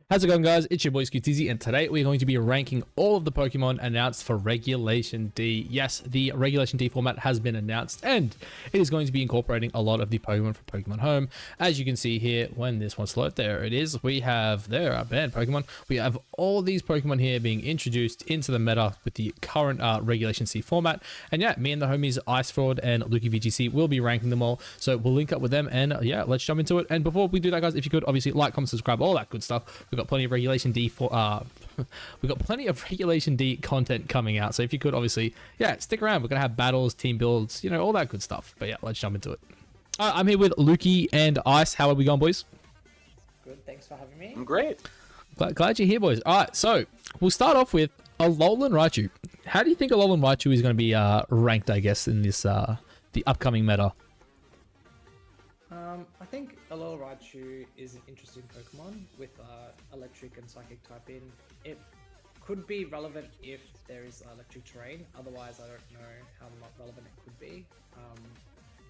How's it going, guys? It's your boy Scootizi, and today we're going to be ranking all of the Pokemon announced for Regulation D. Yes, the Regulation D format has been announced, and it is going to be incorporating a lot of the Pokemon from Pokemon Home. As you can see here, when this one's loaded, there it is. We have there our banned Pokemon. We have all these Pokemon here being introduced into the meta with the current Regulation C format. And yeah, me and the homies Ice Fraud and Lukey VGC will be ranking them all. So we'll link up with them, and yeah, let's jump into it. And before we do that, guys, if you could obviously like, comment, subscribe, all that good stuff. We've got plenty of Regulation D for we've got plenty of Regulation D content coming out, so if you could obviously, yeah, stick around. We're gonna have battles, team builds, you know, all that good stuff. But yeah, let's jump into it. I'm here with Lukey and Ice. How are we going, boys? Good, thanks for having me. I'm great. Glad you're here, boys. All right, so we'll start off with Alolan Raichu. How do you think Alolan Raichu is going to be ranked, I guess, in this the upcoming meta? I think Alolan Raichu is an interesting Pokemon with electric and psychic typing. It could be relevant if there is electric terrain. Otherwise, I don't know how relevant it could be.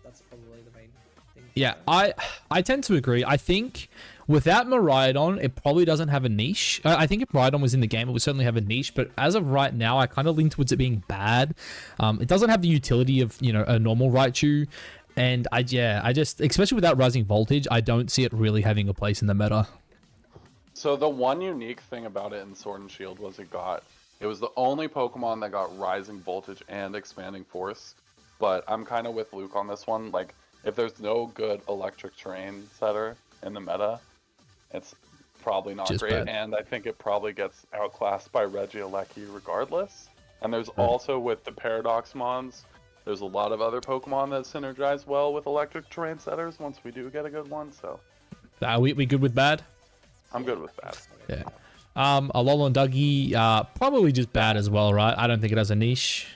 That's probably the main thing. Yeah, I tend to agree. I think without Miraidon, it probably doesn't have a niche. I think if Miraidon was in the game, it would certainly have a niche. But as of right now, I kind of lean towards it being bad. It doesn't have the utility of, you know, a normal Raichu. And I just, especially without Rising Voltage, I don't see it really having a place in the meta. So the one unique thing about it in Sword and Shield was it was the only Pokemon that got Rising Voltage and Expanding Force. But I'm kind of with Luke on this one. Like, if there's no good electric terrain setter in the meta, it's probably not just great. Bad. And I think it probably gets outclassed by Regieleki regardless. And there's also with the Paradox Mons, there's a lot of other Pokemon that synergize well with electric terrain setters once we do get a good one, so. We good with bad? I'm good with bad. Yeah. Alolan Dougie, probably just bad as well, right? I don't think it has a niche.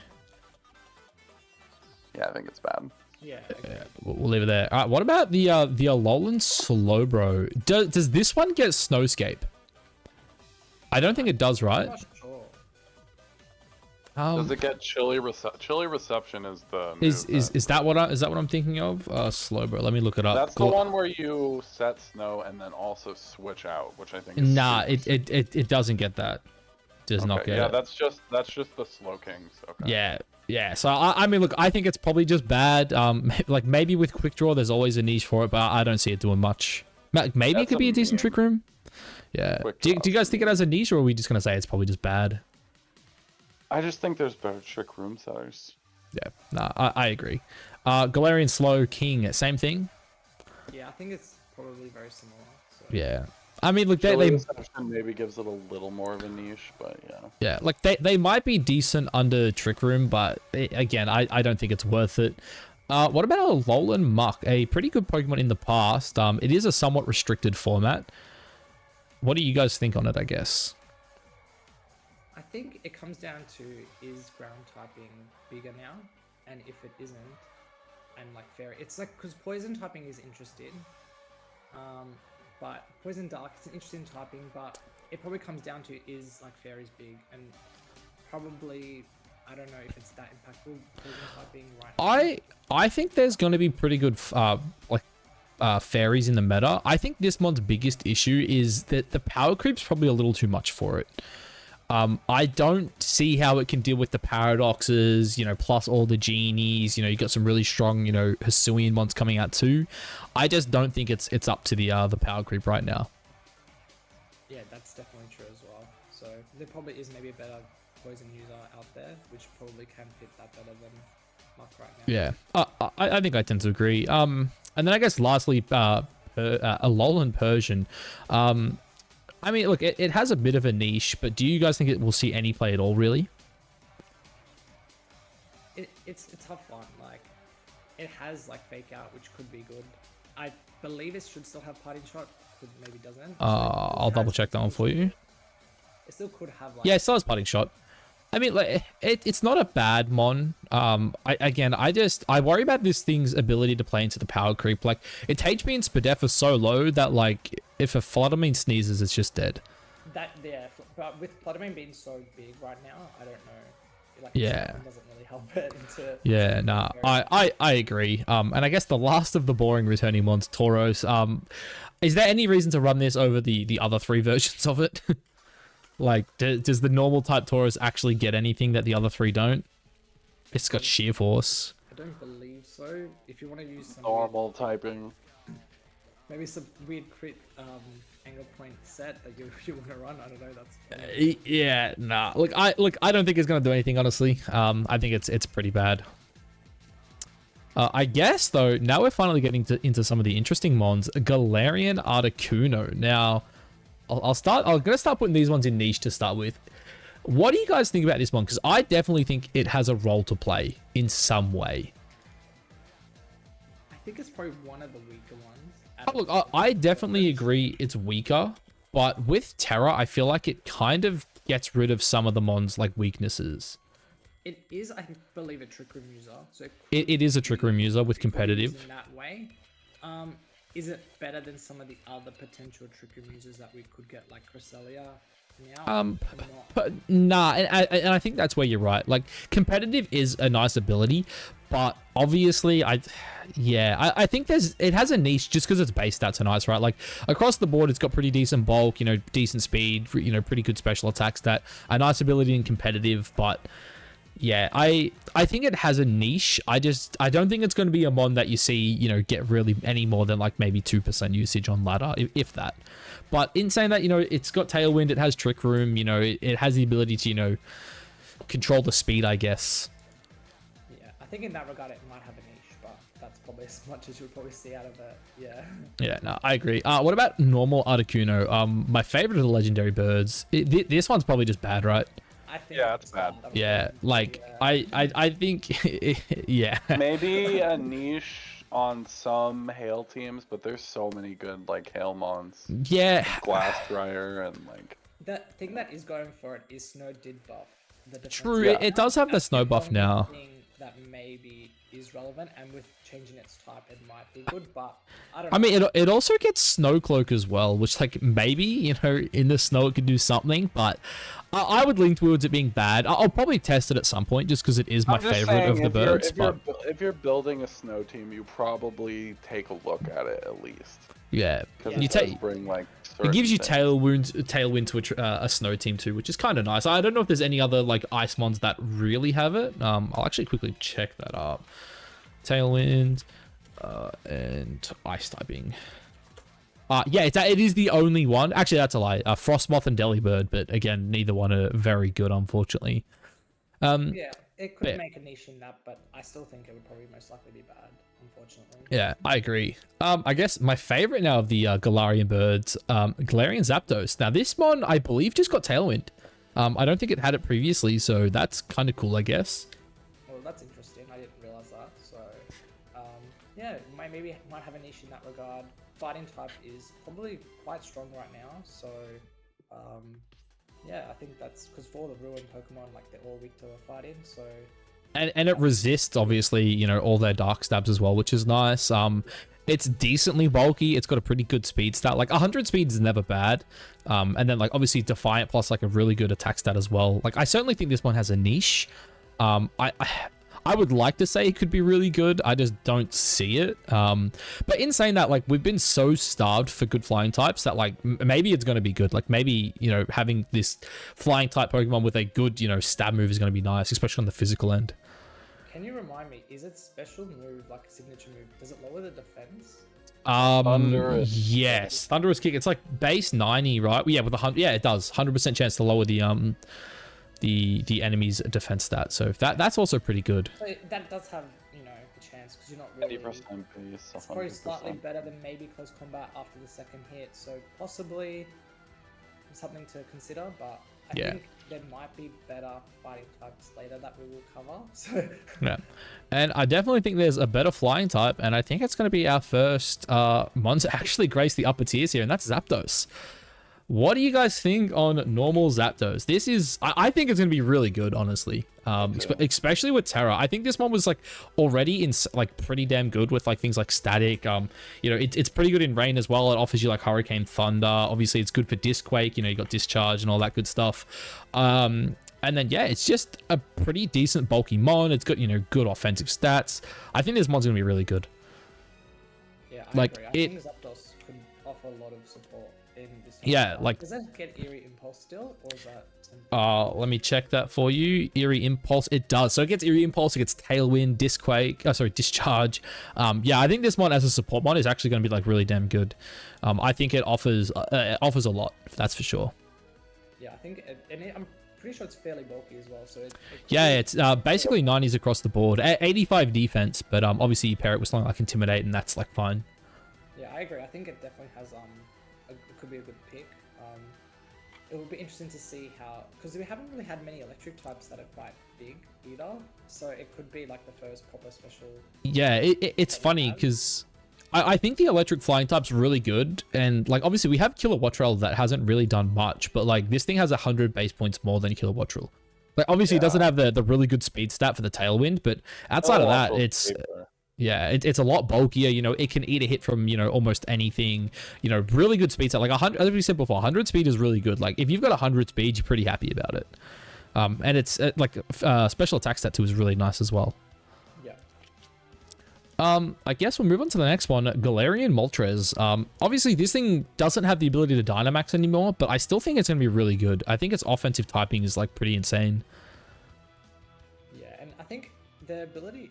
Yeah, I think it's bad. Yeah. Yeah, we'll leave it there. All right, what about the Alolan Slowbro? Does this one get Snowscape? I don't think it does, right? I'm not sure. Does it get Chilly Reception? Is the is that what I'm thinking of? Slowbro. Let me look it up. That's the one where you set snow and then also switch out, which I think is it doesn't get that. Does not get it. that's just the Slow Kings. Okay. Yeah. So I mean, look, I think it's probably just bad. Like maybe with Quick Draw, there's always a niche for it, but I don't see it doing much. Maybe it could be a decent Trick Room. Yeah. Do you guys think it has a niche, or are we just gonna say it's probably just bad? I just think there's better Trick Room setters. Yeah, nah, I agree. Galarian Slow King, same thing? Yeah, I think it's probably very similar. So. Yeah. I mean, look, they maybe gives it a little more of a niche, but yeah. Yeah, like they might be decent under Trick Room, but again, I don't think it's worth it. What about Alolan Muck? A pretty good Pokemon in the past. It is a somewhat restricted format. What do you guys think on it, I guess? I think it comes down to, is ground typing bigger now? And if it isn't, and like fairy, it's like, because poison typing is interesting. But Poison Dark is an interesting typing, but it probably comes down to, is like fairies big? And probably, I don't know if it's that impactful, poison typing right now. I think there's going to be pretty good fairies in the meta. I think this mod's biggest issue is that the power creep's probably a little too much for it. I don't see how it can deal with the paradoxes, you know, plus all the genies. You know, you got some really strong, you know, Hisuian ones coming out too. I just don't think it's up to the power creep right now. Yeah, that's definitely true as well. So there probably is maybe a better poison user out there, which probably can fit that better than Muck right now. Yeah, I think I tend to agree. And then I guess lastly, Alolan Persian. I mean, look, it has a bit of a niche, but do you guys think it will see any play at all, really? It's a tough one. Like, it has, like, Fake Out, which could be good. I believe it should still have Parting Shot, but maybe doesn't. I'll double check that one for you. It still could have, like... Yeah, it still has Parting Shot. I mean, like, it's not a bad mon. I worry about this thing's ability to play into the power creep. Like, its HP and Spadef are so low that, like, if a Fluttermane sneezes, it's just dead. Yeah, but with Fluttermane being so big right now, I don't know like Yeah. Pokemon doesn't really help it into. Yeah, nah, I agree. And I guess the last of the boring returning ones, Tauros. Is there any reason to run this over the other 3 versions of it? Like, does the normal type Tauros actually get anything that the other 3 don't? It's got sheer force. I don't believe so. If you want to use some Normal typing. maybe some weird crit angle point set that you want to run. I don't know. That's Yeah, nah. Look, I don't think it's gonna do anything, honestly. I think it's pretty bad. I guess though, now we're finally getting into some of the interesting mons. Galarian Articuno. Now, I'm gonna start putting these ones in niche to start with. What do you guys think about this one? Because I definitely think it has a role to play in some way. I think it's probably one of the weaker ones. Look, I definitely agree it's weaker, but with Terra, I feel like it kind of gets rid of some of the mons like weaknesses. It is, I believe, a Trick Room user. So It is a Trick Room user with competitive. in that way. Is it better than some of the other potential Trick Room users that we could get, like Cresselia? But nah, and I think that's where you're right. Like, competitive is a nice ability, but obviously, I think it has a niche just because its base stats are nice, right? Like, across the board, it's got pretty decent bulk, decent speed, pretty good special attack stat, a nice ability in competitive, but yeah, I think it has a niche. I don't think it's going to be a mon that you see, get really any more than like maybe 2% usage on ladder, if that. But in saying that, it's got Tailwind, it has Trick Room, it has the ability to, control the speed, I guess. Yeah, I think in that regard it might have a niche, but that's probably as much as you'll probably see out of it. Yeah. Yeah, no, I agree. What about normal Articuno? My favorite of the legendary birds. This one's probably just bad, right? I think Yeah, it's bad. Yeah, like I think, yeah. Maybe a niche on some Hail teams, but there's so many good like Hail mons. Yeah. Glass Dryer and like. The thing that is going for it is Snow did buff the defense. True, Yeah. it does have the That's snow buff only now. thing that maybe is relevant, and with changing its type, it might be good, but I don't know. I mean, it also gets Snow Cloak as well, which like maybe, in the snow it could do something, but I would lean towards it being bad. I'll probably test it at some point just because it is my I'm just favorite saying, of the birds. if you're building a snow team, you probably take a look at it at least. Yeah, Because you it does take. bring like. It gives you certain things. tailwind to a snow team too, which is kind of nice. I don't know if there's any other like ice mons that really have it. I'll actually quickly check that up. Tailwind, and ice typing. Yeah, it is the only one. Actually, that's a lie. Frostmoth and Delibird, but again, neither one are very good, unfortunately. Yeah, it could yeah. make a niche in that, but I still think it would probably most likely be bad, unfortunately. Yeah, I agree. I guess my favorite now of the Galarian birds, Galarian Zapdos. Now, this one, I believe, just got Tailwind. I don't think it had it previously, so that's kind of cool, I guess. Well, that's interesting. I didn't realize that. So, yeah, maybe it might have a niche in that regard. Fighting type is probably quite strong right now. So, yeah, I think that's because for the ruined Pokemon, like they're all weak to fighting. So. And it resists, obviously, all their dark stabs as well, which is nice. It's decently bulky. It's got a pretty good speed stat. Like 100 speed is never bad. And then like obviously Defiant plus like a really good attack stat as well. Like I certainly think this one has a niche. I would like to say it could be really good. I just don't see it. But in saying that, like we've been so starved for good flying types that like maybe it's going to be good. Like maybe, having this flying type Pokemon with a good, stab move is going to be nice, especially on the physical end. Can you remind me, is it special move, like a signature move, does it lower the defense? Thunderous. Yes, Thunderous Kick. It's like base 90, right? Yeah, with it does 100% chance to lower the enemy's defense stat. So that's also pretty good. So that does have, a chance because you're not really. 80% pace. It's probably 100%. slightly better than maybe close combat after the second hit. So possibly something to consider, but I think there might be better fighting types later that we will cover. So Yeah, and I definitely think there's a better flying type, and I think it's going to be our first mon to actually grace the upper tiers here, and that's Zapdos. What do you guys think on normal Zapdos? This is, I think it's going to be really good, honestly. Especially with Terra. I think this one was like already in like pretty damn good with like things like static. It's pretty good in rain as well. It offers you like Hurricane Thunder. Obviously, it's good for Disc Quake. You got Discharge and all that good stuff. And then, yeah, it's just a pretty decent bulky mon. It's got, you know, good offensive stats. I think this mon's going to be really good. Yeah, I Like, agree. I it- think Zapdos could offer a lot of support in this. Yeah, one. like- Does that get Eerie Impulse still, or is that something? Let me check that for you. Eerie Impulse, it does. So it gets Eerie Impulse, it gets Tailwind, Discharge. Yeah, I think this mod as a support mod is actually going to be like really damn good. I think it offers a lot, that's for sure. Yeah, I think, I'm pretty sure it's fairly bulky as well. So it could Yeah, be- it's basically 90s across the board. 85 defense, but obviously you pair it with something like Intimidate, and that's like fine. Yeah, I agree. I think it definitely has it could be a good pick. It will be interesting to see how, because we haven't really had many electric types that are quite big either. So it could be like the first proper special. Yeah, it's funny because I think the electric flying type's really good, and like obviously we have Killer Wattrel that hasn't really done much, but like this thing has 100 base points more than Killer Wattrel. Like obviously it doesn't have the really good speed stat for the Tailwind, but outside of that, it's it's a lot bulkier. You know, it can eat a hit from, you know, almost anything. You know, really good speed stat. Like 100, as we said before, 100 speed is really good. Like if you've got 100 speed, you're pretty happy about it. And it's like special attack stat too is really nice as well. Yeah. I guess we'll move on to the next one, Galarian Moltres. Obviously this thing doesn't have the ability to Dynamax anymore, but I still think it's going to be really good. I think its offensive typing is like pretty insane. Yeah, and I think the ability,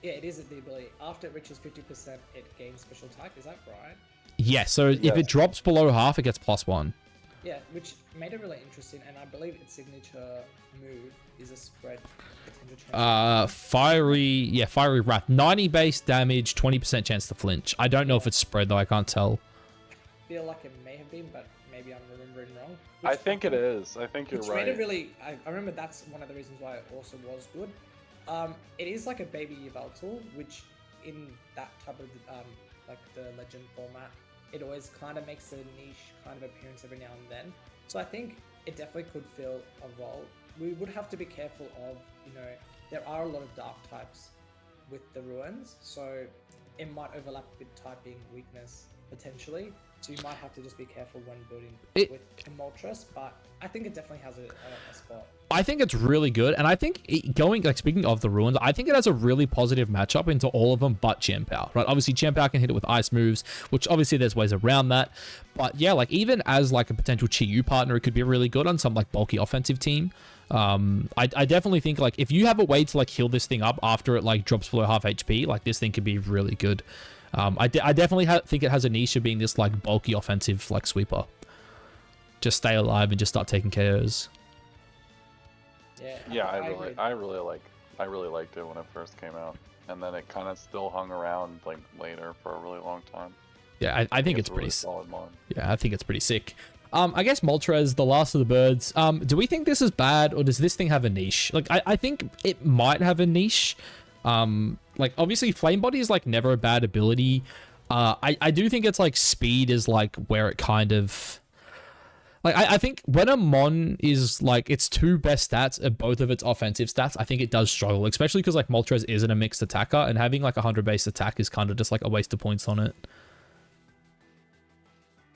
it is the ability. After it reaches 50%, it gains special attack. Is that right? Yeah, so if it drops below half, it gets +1. Yeah, which made it really interesting, and I believe its signature move is a spread potential chance. Fiery Wrath. 90 base damage, 20% chance to flinch. I don't know if it's spread though, I can't tell. I feel like it may have been, but maybe I'm remembering wrong. I think it is. I think you're Which right. made it really, I remember that's one of the reasons why it also was good. It is like a baby Yveltal, which in that type of like the legend format, it always kind of makes a niche kind of appearance every now and then. So I think it definitely could fill a role. We would have to be careful of, you know, there are a lot of dark types with the ruins, so it might overlap with typing weakness potentially. So you might have to just be careful when building with the Moltres, but I think it definitely has a spot. I think it's really good, and I think speaking of the ruins, I think it has a really positive matchup into all of them but Chien-Pao, right? Obviously Chien-Pao can hit it with ice moves, which obviously there's ways around that, but yeah, like even as like a potential Chi-Yu partner, it could be really good on some like bulky offensive team. I definitely think like if you have a way to like heal this thing up after it like drops below half HP, like this thing could be really good. I definitely think it has a niche of being this like bulky offensive like sweeper. Just stay alive and just start taking KOs. Yeah, I really liked it when it first came out, and then it kind of still hung around like later for a really long time. Yeah, I think it's a pretty really solid mod. Yeah, I think it's pretty sick. I guess Moltres, the last of the birds. Do we think this is bad, or does this thing have a niche? Like, I think it might have a niche. Like obviously Flame Body is like never a bad ability. I do think it's like speed is like where it kind of like I think when a mon is like its two best stats of both of its offensive stats, I think it does struggle, especially because like Moltres isn't a mixed attacker, and having like 100 base attack is kind of just like a waste of points on it.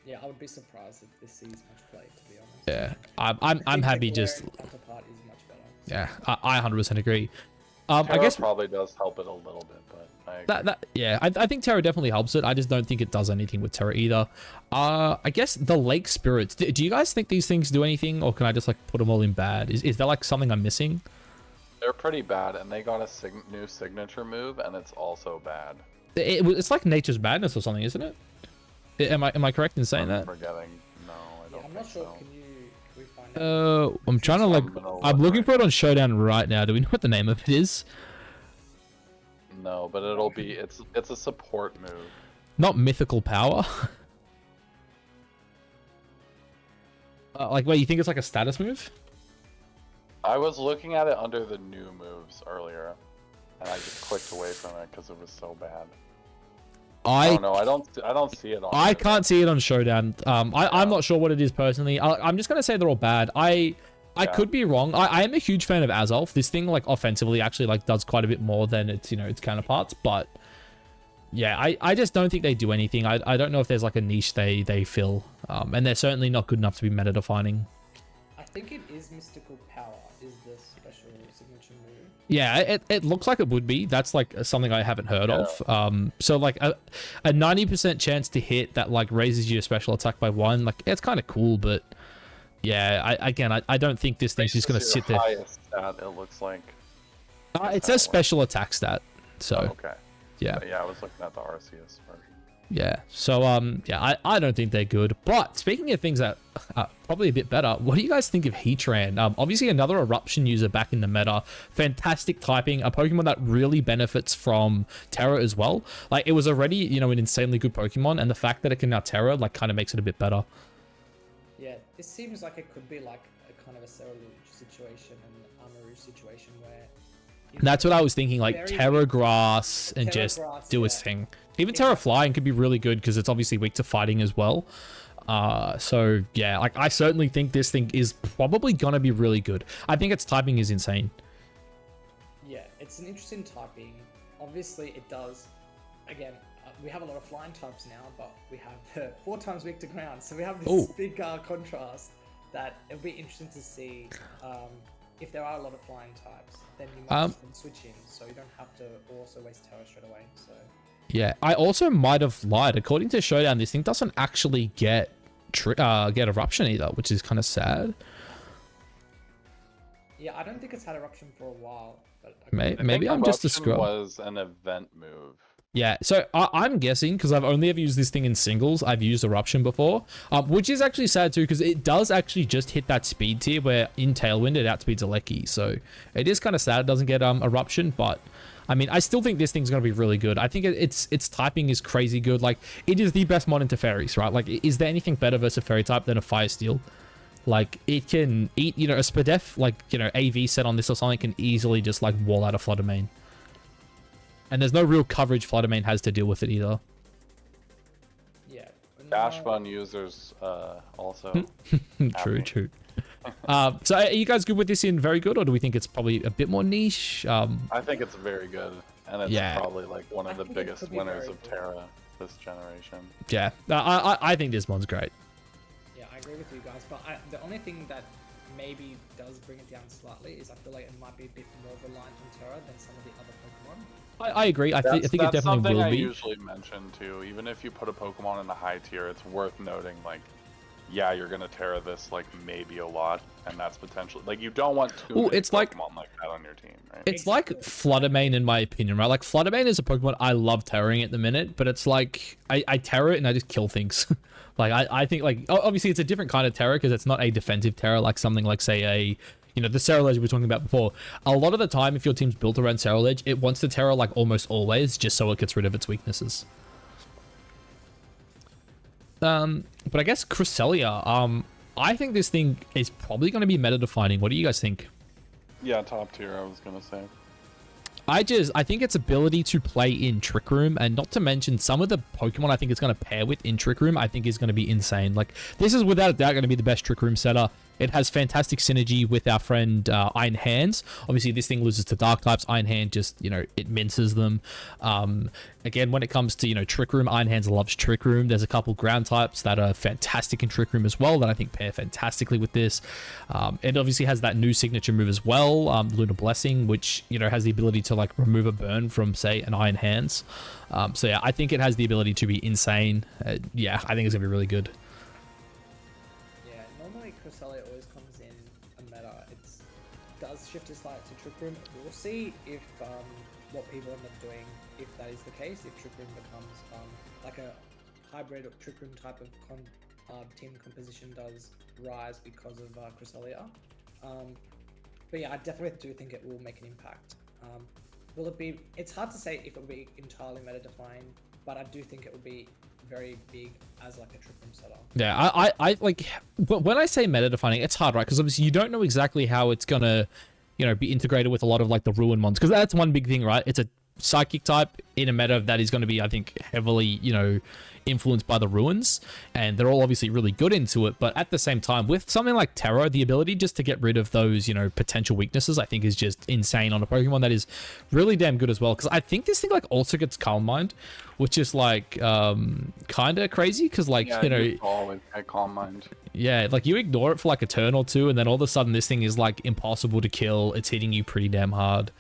Yeah, I would be surprised if this sees much play, to be honest. Yeah, I'm happy just Counterpart is much better. yeah, I 100% agree. Terra I guess probably does help it a little bit, but I think Terra definitely helps it. I just don't think it does anything with Terra either. I guess the Lake Spirits. Do you guys think these things do anything, or can I just like put them all in bad? Is there like something I'm missing? they're pretty bad, and they got a new signature move, and it's also bad. It's like Nature's Madness or something, isn't it? Am I correct in saying I'm that? forgetting. No, I don't I'm think not sure. so. Can we find out? I'm trying to like. I'm looking for it on Showdown right now. Do we know what the name of it is? No, but it'll be it's a support move. Not Mythical Power. Like, wait, you think it's like a status move? I was looking at it under the new moves earlier, and I just clicked away from it because it was so bad. I don't know. I don't see it on. I can't see it on Showdown. I'm not sure what it is personally. I'm just gonna say they're all bad. I could be wrong. I am a huge fan of Azolf. This thing like offensively actually like does quite a bit more than its its counterparts. But Yeah, I just don't think they do anything. I don't know if there's like a niche they fill. And they're certainly not good enough to be meta defining. I think it is Mystical Power is the special signature move. Yeah, it looks like it would be. That's like something I haven't heard of. So like a 90% chance to hit that like raises your special attack by 1. Like it's kind of cool, but yeah, I don't think this thing's just gonna sit there. Highest stat, it looks like. It says special attack stat. So Okay. yeah. Yeah, I was looking at the RCS version. Yeah. So yeah, I don't think they're good. But speaking of things that are probably a bit better, what do you guys think of Heatran? Obviously another eruption user back in the meta. Fantastic typing, a Pokemon that really benefits from Terra as well. Like it was already, you know, an insanely good Pokemon, and the fact that it can now Terra like kind of makes it a bit better. Yeah, this seems like it could be like a kind of a Ceruledge situation and Amaru situation where. That's what I was thinking, like Very Terra Grass and Terra just Grass, do its yeah. thing. Even Terra Flying could be really good because it's obviously weak to fighting as well. So yeah, like I certainly think this thing is probably gonna be really good. I think its typing is insane. Yeah, it's an interesting typing. Obviously, it does. Again, we have a lot of flying types now, but we have 4 times weak to ground, so we have this Ooh. big contrast that it'll be interesting to see. If there are a lot of flying types, then you might just switch in, so you don't have to also waste Terra straight away. So Yeah, I also might have lied. According to Showdown, this thing doesn't actually get eruption either, which is kind of sad. yeah, I don't think it's had eruption for a while, but Maybe I'm just a Eruption scrub. was an event move. Yeah, so I'm guessing, because I've only ever used this thing in singles, I've used Eruption before, which is actually sad too, because it does actually just hit that speed tier where in Tailwind it outspeeds Alecki, so it is kind of sad it doesn't get Eruption, but I mean, I still think this thing's going to be really good. I think its typing is crazy good. Like, it is the best mod into fairies, right? Like, is there anything better versus a fairy type than a Fire Steel? Like, it can eat, you know, a Spadef, like, you know, AV set on this or something can easily just, like, wall out a Flutter Mane. And there's no real coverage Flutter Mane has to deal with it either. yeah. Dash Fun users also. True. So are you guys good with this in very good, or do we think it's probably a bit more niche? I think it's very good, and it's Yeah. probably like one of I the think it biggest could be winners very of good. Terra this generation. Yeah, I think this mod's great. Yeah, I agree with you guys, but the only thing that maybe does bring it down slightly is I feel like it might be a bit more reliant on Terra than some of the other Pokemon. I agree. I think it definitely something will I be. usually mention too. Even if you put a Pokemon in the high tier, it's worth noting like, yeah, you're gonna Terra this like maybe a lot, and that's potentially like you don't want two big it's like- Pokemon like that on your team, right? It's like Flutter Mane in my opinion, right? Like Flutter Mane is a Pokemon I love terroring at the minute, but it's like I terror it and I just kill things. Like I think like obviously it's a different kind of terror because it's not a defensive terror like something like say a, you know, the Ceruledge we were talking about before. A lot of the time if your team's built around Ceruledge, it wants to terror like almost always just so it gets rid of its weaknesses. But I guess Cresselia, I think this thing is probably going to be meta defining. What do you guys think? Yeah, top tier. I was gonna say. I think its ability to play in Trick Room, and not to mention some of the Pokemon I think it's going to pair with in Trick Room, I think is going to be insane. Like, this is without a doubt going to be the best Trick Room setter. It has fantastic synergy with our friend Iron Hands. Obviously, this thing loses to Dark types. Iron Hand just, you know, it minces them. Again, when it comes to, you know, Trick Room, Iron Hands loves Trick Room. There's a couple ground types that are fantastic in Trick Room as well that I think pair fantastically with this. It obviously has that new signature move as well, Lunar Blessing, which, you know, has the ability to, like, remove a burn from, say, an Iron Hands. So, yeah, I think it has the ability to be insane. Yeah, I think it's going to be really good. Yeah, normally Cresselia always comes in a meta. It does shift its light to Trick Room. We'll see if what people end up doing, if that is the case, if Trick Room becomes like a hybrid Trick Room type of team composition does rise because of Cresselia. But yeah, I definitely do think it will make an impact. Will it be? It's hard to say if it will be entirely meta defined, but I do think it will be very big as like a Trick Room setup. Yeah, I like, but when I say meta defining, it's hard, right? Because obviously you don't know exactly how it's gonna, you know, be integrated with a lot of like the Ruin mons, because that's one big thing, right? It's a psychic type in a meta that is going to be, I think, heavily, you know, influenced by the ruins, and they're all obviously really good into it. But at the same time, with something like Terra, the ability just to get rid of those, you know, potential weaknesses, I think is just insane on a Pokemon that is really damn good as well. Because I think this thing like also gets Calm Mind, which is like kind of crazy. Because like, Yeah, you know, you always get Calm Mind. yeah, like you ignore it for like a turn or two, and then all of a sudden this thing is like impossible to kill. It's hitting you pretty damn hard.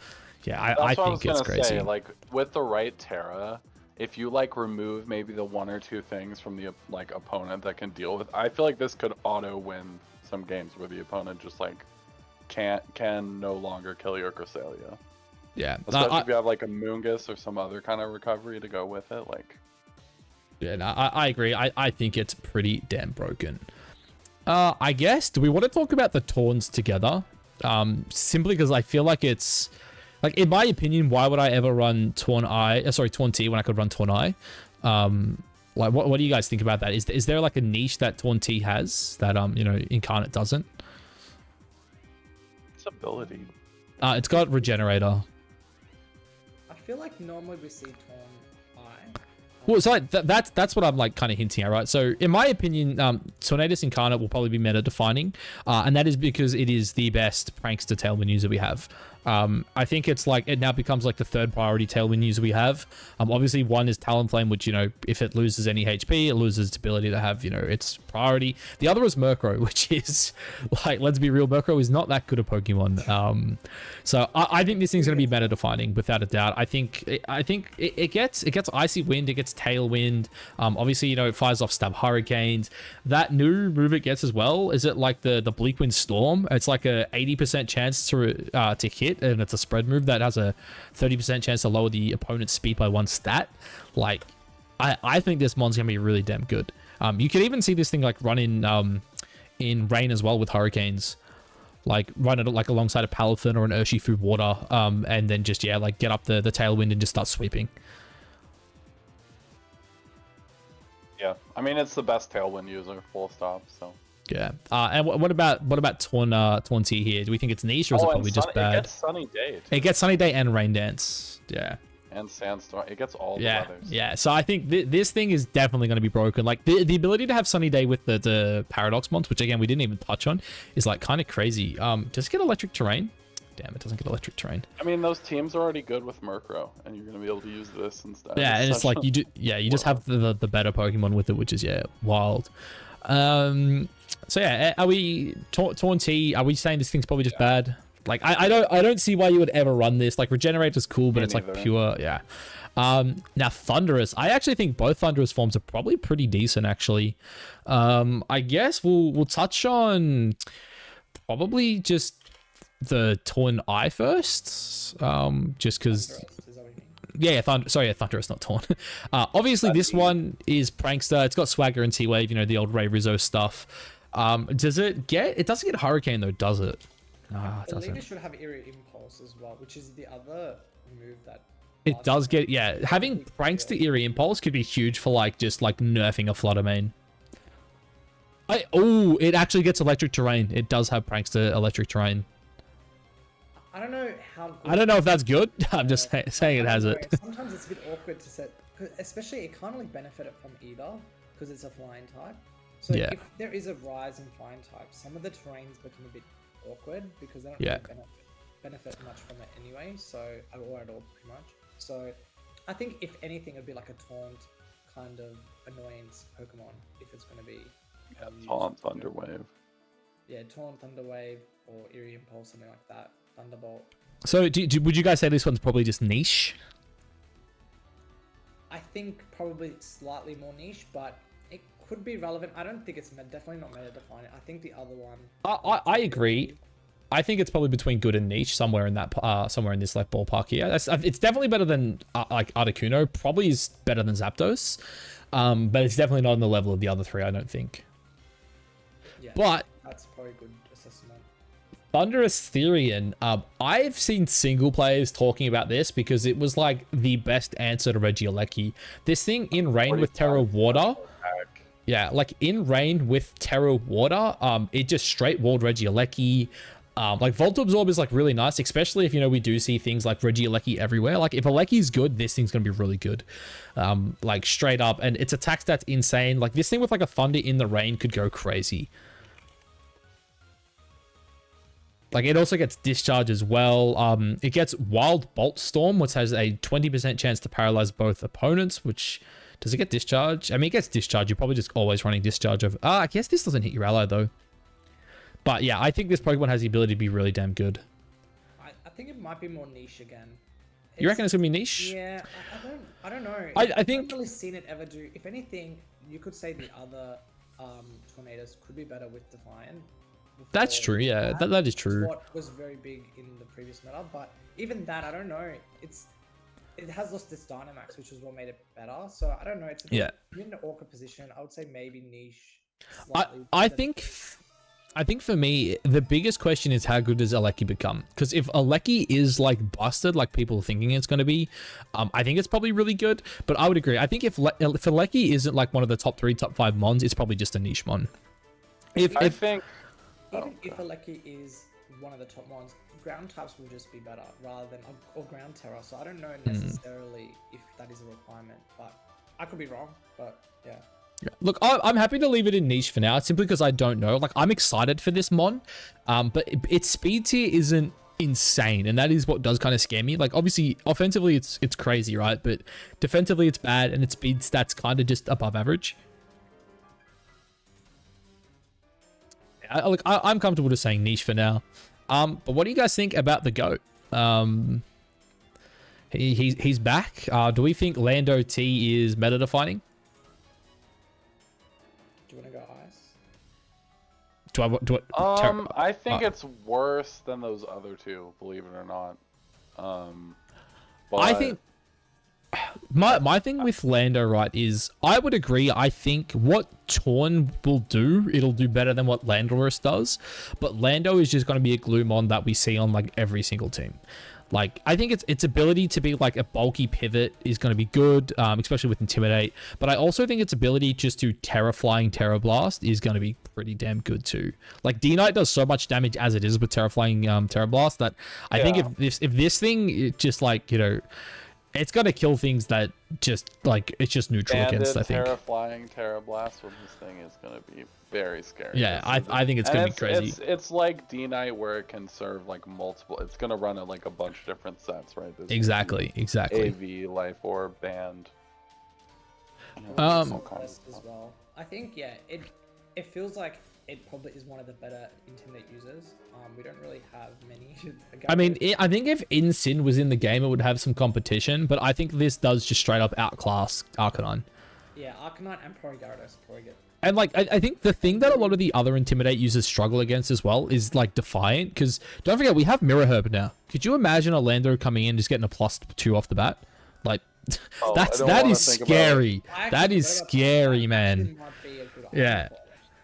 Yeah, I think it's crazy. Say, like with the right Terra, if you like remove maybe the one or two things from the like opponent that can deal with, I feel like this could auto win some games where the opponent just like can no longer kill your Cresselia. Yeah, Especially if you have like a Moongus or some other kind of recovery to go with it, like. Yeah, no, I agree. I think it's pretty damn broken. I guess, do we want to talk about the Tauns together? Simply because I feel like it's, like, in my opinion, why would I ever run Taunt T when I could run Taunt I? Like, what do you guys think about that? Is there like a niche that Taunt T has that, you know, Incarnate doesn't? It's ability. It's got Regenerator. I feel like normally we see Torn Eye. Well, so like, that's what I'm like kind of hinting at, right? So in my opinion, Tornadus Incarnate will probably be meta defining, and that is because it is the best Prankster Tailwind user we have. I think it's like it now becomes like the third priority Tailwind user we have. Obviously one is Talonflame, which, you know, if it loses any HP, it loses its ability to have, you know, its priority. The other is Murkrow, which is like, let's be real, Murkrow is not that good a Pokemon. So I think this thing's going to be meta defining without a doubt. I think it gets Icy Wind, it gets Tailwind. Obviously, you know, it fires off Stab Hurricanes. That new move it gets as well, is it like the Bleak Wind Storm? It's like a 80% chance to hit, and it's a spread move that has a 30% chance to lower the opponent's speed by 1 stat. Like, I think this mon's gonna be really damn good. You can even see this thing like run in rain as well with Hurricanes. Like run it like alongside a Palafin or an Urshifu Water, and then just, yeah, like get up the Tailwind and just start sweeping. Yeah, I mean, it's the best Tailwind user, full stop, so. Yeah. And what about Taunt T here? Do we think it's niche, or is it probably just bad? It gets Sunny Day. It gets Sunny Day and Rain Dance. Yeah. And Sandstorm. It gets all the Yeah. weathers. Yeah. So I think this thing is definitely going to be broken. Like the ability to have Sunny Day with the Paradox Mons, which again we didn't even touch on, is like kind of crazy. Does it get Electric Terrain? Damn, it doesn't get Electric Terrain. I mean, those teams are already good with Murkrow, and you're going to be able to use this instead. Yeah, and it's like you just have the better Pokemon with it, which is, yeah, wild. So yeah, are we Taunt T? Are we saying this thing's probably just bad? Like I don't see why you would ever run this. Like Regenerator's cool, but it's like pure, yeah. Now Thunderous, I actually think both Thunderous forms are probably pretty decent actually. I guess we'll touch on probably just the Taunt I first. Just because. Yeah, Thunderous, not Taunt. Obviously, this one is Prankster. It's got Swagger and T-Wave, you know, the old Ray Rizzo stuff. Does it get... It doesn't get Hurricane, though, does it? No, it doesn't. I believe it should have Eerie Impulse as well, which is the other move that... It does get... Yeah, having Prankster Eerie Impulse could be huge for, like, just, like, nerfing a Flutter Mane. Oh, it actually gets Electric Terrain. It does have Prankster Electric Terrain. I don't know how good... I don't know if that's good. I'm just saying it has it. Sometimes it's a bit awkward to set... Especially, it can't really benefit it from either, because it's a flying type. So yeah. If there is a rise in flying type, some of the terrains become a bit awkward, because they don't Yeah. really benefit much from it anyway, so... Or at all, pretty much. So, I think if anything, it'd be like a Taunt kind of annoyance Pokemon, if it's going to be... Yeah, Taunt, Thunderwave. Yeah, Taunt, Thunderwave, or Eerie Impulse, something like that. Thunderbolt. So, would you guys say this one's probably just niche? I think probably slightly more niche, but it could be relevant. I don't think it's definitely not meta defining. I think the other one... I agree. I think it's probably between good and niche, somewhere in that, somewhere in this like ballpark here. It's definitely better than like Articuno. Probably is better than Zapdos, but it's definitely not on the level of the other three. I don't think. Yeah, but that's probably a good assessment. Thunderous Therian, I've seen single players talking about this because it was like the best answer to Regieleki. This thing in rain with Terra Water. Yeah, like in rain with Terra Water, it just straight walled Regieleki. Like Volt Absorb is like really nice, especially if, you know, we do see things like Regieleki everywhere. Like if Aleki's good, this thing's gonna be really good. Like straight up, and its attack stats insane. Like this thing with like a Thunder in the Rain could go crazy. Like it also gets Discharge as well. It gets Wild Bolt Storm, which has a 20% chance to paralyze both opponents, which does it get Discharge? I mean, it gets Discharge. You're probably just always running Discharge over. I guess this doesn't hit your ally though. But yeah, I think this Pokemon has the ability to be really damn good. I think it might be more niche again. You reckon it's gonna be niche? Yeah, I don't know. I think I've not really seen it ever do. If anything, you could say the other Tornadoes could be better with Defiant. That's true. Yeah, that is true. What was very big in the previous meta, but even that, I don't know. It has lost its Dynamax, which was what made it better. So I don't know. It's in the Orca position. I would say maybe niche. I think for me, the biggest question is how good does Aleki become? Because if Aleki is like busted, like people are thinking it's going to be, I think it's probably really good. But I would agree. I think if Aleki isn't like one of the top 3, top 5 mons, it's probably just a niche mon. Even if Aleki is one of the top mons, ground types will just be better rather than or ground terror. So I don't know necessarily if that is a requirement, but I could be wrong. But yeah. Yeah. Look, I'm happy to leave it in niche for now, simply because I don't know. Like, I'm excited for this mon, but its speed tier isn't insane, and that is what does kind of scare me. Like, obviously, offensively, it's crazy, right? But defensively, it's bad, and its speed stats kind of just above average. Yeah, look, I'm comfortable just saying niche for now. But what do you guys think about the GOAT? He's back. Do we think Lando T is meta defining? Do you want to go ice? I think it's worse than those other two, believe it or not. But I think my thing with Lando, right, is I would agree. I think what Torn will do, it'll do better than what Landorus does. But Lando is just going to be a Gloomon that we see on like every single team. Like, I think its ability to be like a bulky pivot is going to be good, especially with Intimidate. But I also think its ability just to Terra Flying Terra Blast is going to be pretty damn good too. Like, D-Knight does so much damage as it is with Terra Flying Terra Blast that I think if this thing, it just like, you know, it's going to kill things that just like, it's just neutral against, I think. Terra Flying Terra Blast with this thing is going to be very scary. Yeah, I think it's going to be crazy. It's like D-Knight where it can serve like multiple, it's going to run at like a bunch of different sets, right? There's exactly. AV, Life Orb, Band. As well. I think, yeah, it feels like it probably is one of the better Intimidate users. We don't really have many. I mean, I think if Incin was in the game, it would have some competition, but I think this does just straight up outclass Arcanine. Yeah, Arcanine and Gyarados probably get. And like, I think the thing that a lot of the other Intimidate users struggle against as well is like Defiant, because don't forget, we have Mirror Herb now. Could you imagine a Lando coming in just getting a +2 off the bat? Like, that is scary. That is scary, man. Yeah.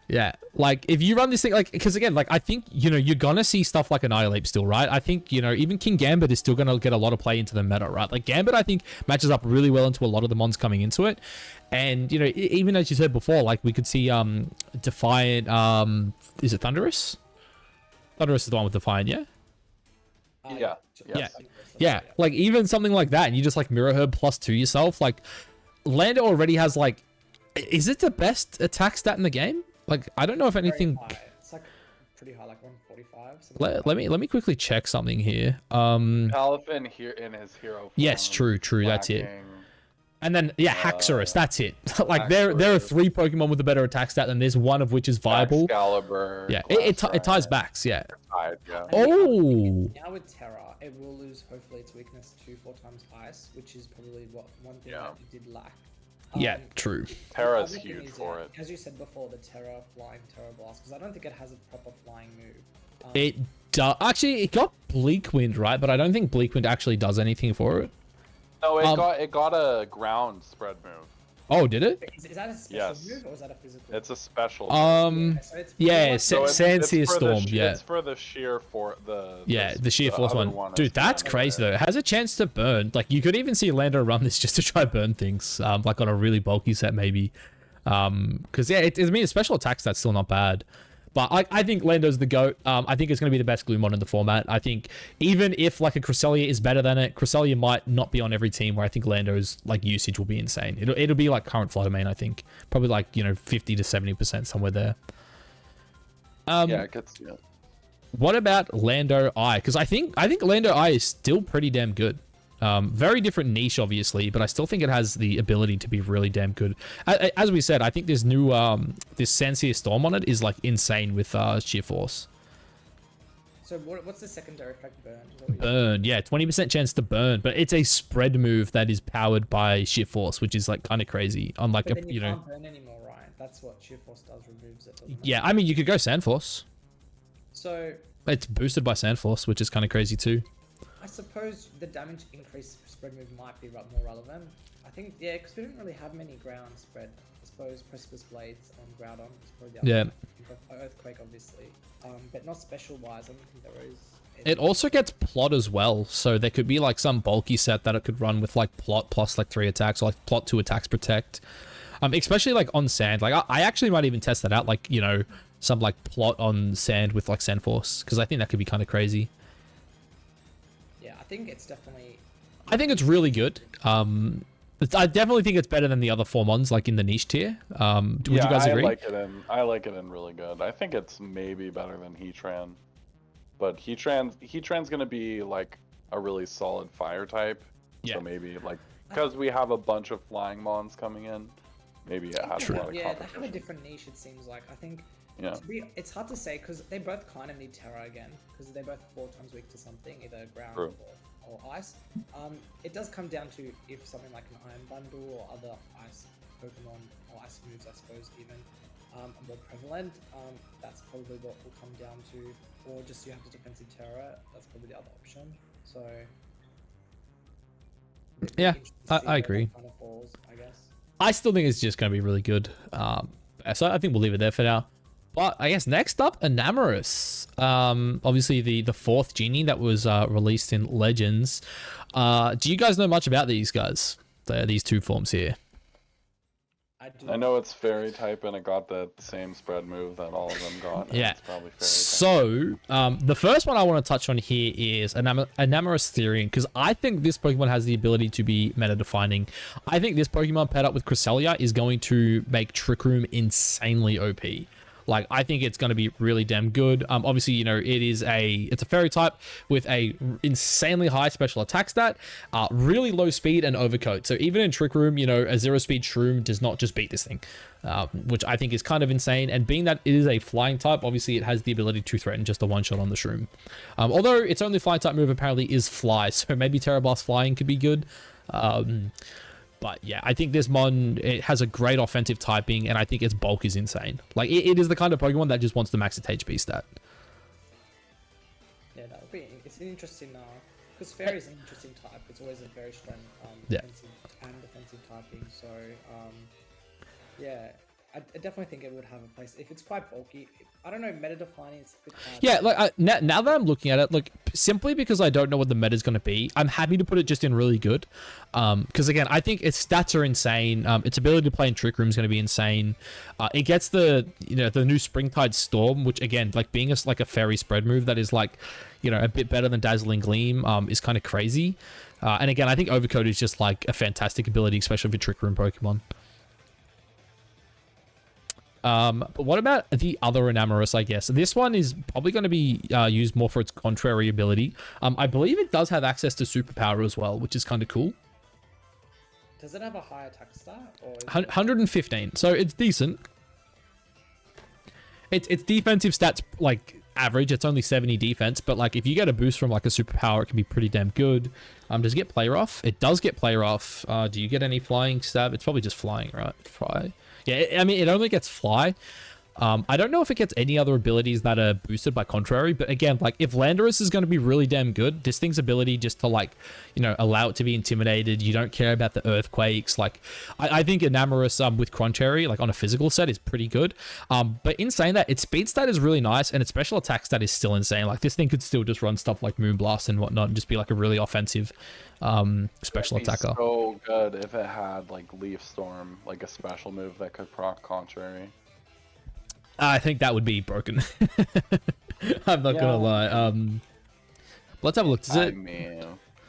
Yeah, like if you run this thing, like, because again, like I think, you know, you're gonna see stuff like Annihilate still, right? I think, you know, even King Gambit is still gonna get a lot of play into the meta, right? Like Gambit, I think matches up really well into a lot of the mons coming into it, and you know, even as you said before, like we could see Defiant. Is it Thunderous? Thunderous is the one with Defiant, yeah. Yeah. Like even something like that, and you just like Mirror Herb +2 yourself. Like Lando already has like, is it the best attack stat in the game? Like, I don't know if anything. It's like pretty high, like 145. Let me quickly check something here. Palafin here in his hero form, yes, true. That's it. And then Haxorus, that's it. Like there are 3 Pokemon with a better attack stat than this, one of which is viable. Excalibur. Yeah, it ties backs. Yeah. Yeah. Oh. Now with Terra, it will lose hopefully its weakness 2-4 times Ice, which is probably one thing that it did lack. Yeah, true. Terra's huge for it. As you said before, the Terra Flying Terra Blast, because I don't think it has a proper flying move. It does. Actually, it got Bleak Wind, right? But I don't think Bleak Wind actually does anything for it. No, it got a ground spread move. Oh, did it? Is that a special move or is that a physical? It's a special. Sandsear Storm. It's for the sheer the sheer force one. Dude, that's crazy though. It has a chance to burn. Like you could even see Lando run this just to try burn things. Like on a really bulky set maybe. Because I mean, a special attack stat's still not bad. But I think Lando's the GOAT. I think it's going to be the best Gloomon in the format. I think even if like a Cresselia is better than it, Cresselia might not be on every team, where I think Lando's like usage will be insane. It'll be like current Flutter main, I think. Probably like, 50 to 70% somewhere there. Yeah, it gets, yeah. What about Lando I? Because I think Lando I is still pretty damn good. Very different niche, obviously, but I still think it has the ability to be really damn good. As we said, I think this new this Senseer Storm on it is like insane with Sheer Force. So what's the secondary effect? Burn? Burn, yeah, 20% chance to burn, but it's a spread move that is powered by Sheer Force, which is like kind of crazy. Unlike but then you can't burn anymore, right? That's what Sheer Force does, removes it. Yeah, I mean, you could go Sand Force. So it's boosted by Sand Force, which is kind of crazy too. I suppose the damage increase spread move might be more relevant. I think, yeah, because we don't really have many ground spread. I suppose Precipice Blades on Groudon is probably the other one. You've got Earthquake, obviously. But not special-wise, I don't think there is. It also gets Plot as well, so there could be like some bulky set that it could run with like Plot plus like 3 attacks, or like Plot 2 attacks protect. Especially like on Sand. Like I actually might even test that out, like, some like Plot on Sand with like Sand Force, because I think that could be kind of crazy. I think it's definitely... I think it's really good. I definitely think it's better than the other Formons, like in the niche tier. Would you guys agree? I like it in really good. I think it's maybe better than Heatran. But Heatran's going to be like a really solid fire type. Yeah. So maybe like, because we have a bunch of flying mons coming in, maybe it has a lot of competition. Yeah, they have a different niche, it seems like. I think... Yeah. It's hard to say because they both kind of need Terra again, because they're both 4 times weak to something, either ground or ice. It does come down to if something like an Iron Bundle or other ice Pokemon or ice moves, I suppose, even are more prevalent. That's probably what will come down to, or just you have the defensive Terra. That's probably the other option. So yeah, I agree. Kind of falls, I guess. I still think it's just going to be really good. So I think we'll leave it there for now. But I guess next up, Enamorus. Obviously the 4th genie that was released in Legends. Do you guys know much about these guys? These 2 forms here. I know it's fairy type, and it got the same spread move that all of them got. Yeah. It's probably fairy type. So the first one I want to touch on here is Enamorus Therian, because I think this Pokemon has the ability to be meta defining. I think this Pokemon paired up with Cresselia is going to make Trick Room insanely OP. Like, I think it's going to be really damn good. Obviously, it's a fairy type with a insanely high special attack stat, really low speed and overcoat. So even in Trick Room, a 0 speed Shroom does not just beat this thing, which I think is kind of insane. And being that it is a flying type, obviously it has the ability to threaten just a one-shot on the Shroom. Although its only flying type move apparently is Fly, so maybe Terra Blast flying could be good. But yeah, I think this mon, it has a great offensive typing, and I think its bulk is insane. Like, it is the kind of Pokemon that just wants to max its HP stat. Yeah, that would be... It's an interesting... Because Fairy is an interesting type. It's always a very strong defensive and defensive typing. So, yeah, I definitely think it would have a place. If it's quite bulky, I don't know, meta defining is a bit hard. Yeah, like now that I'm looking at it, look, simply because I don't know what the meta is going to be, I'm happy to put it just in really good. Because again, I think its stats are insane. Its ability to play in Trick Room is going to be insane. It gets the the new Springtide Storm, which again, like being like a fairy spread move that is like, a bit better than Dazzling Gleam, is kind of crazy. And again, I think Overcoat is just like a fantastic ability, especially for Trick Room Pokemon. But what about the other Enamorus, I guess? This one is probably going to be used more for its contrary ability. I believe it does have access to Superpower as well, which is kind of cool. Does it have a high attack stat? Or 115, so it's decent. Its defensive stats, like, average. It's only 70 defense, but like if you get a boost from like a Superpower, it can be pretty damn good. Does it get Play Rough? It does get Play Rough. Do you get any Flying Stab? It's probably just Flying, right? Fly. Yeah, I mean, it only gets Fly. I don't know if it gets any other abilities that are boosted by Contrary, but again, like if Landorus is going to be really damn good, this thing's ability just to like, allow it to be intimidated. You don't care about the earthquakes. Like I think Enamorus with Contrary, like on a physical set, is pretty good. But in saying that, its speed stat is really nice and its special attack stat is still insane. Like this thing could still just run stuff like Moonblast and whatnot and just be like a really offensive special attacker. So good if it had like Leaf Storm, like a special move that could proc Contrary. I think that would be broken. I'm not gonna lie. Let's have a look. I mean,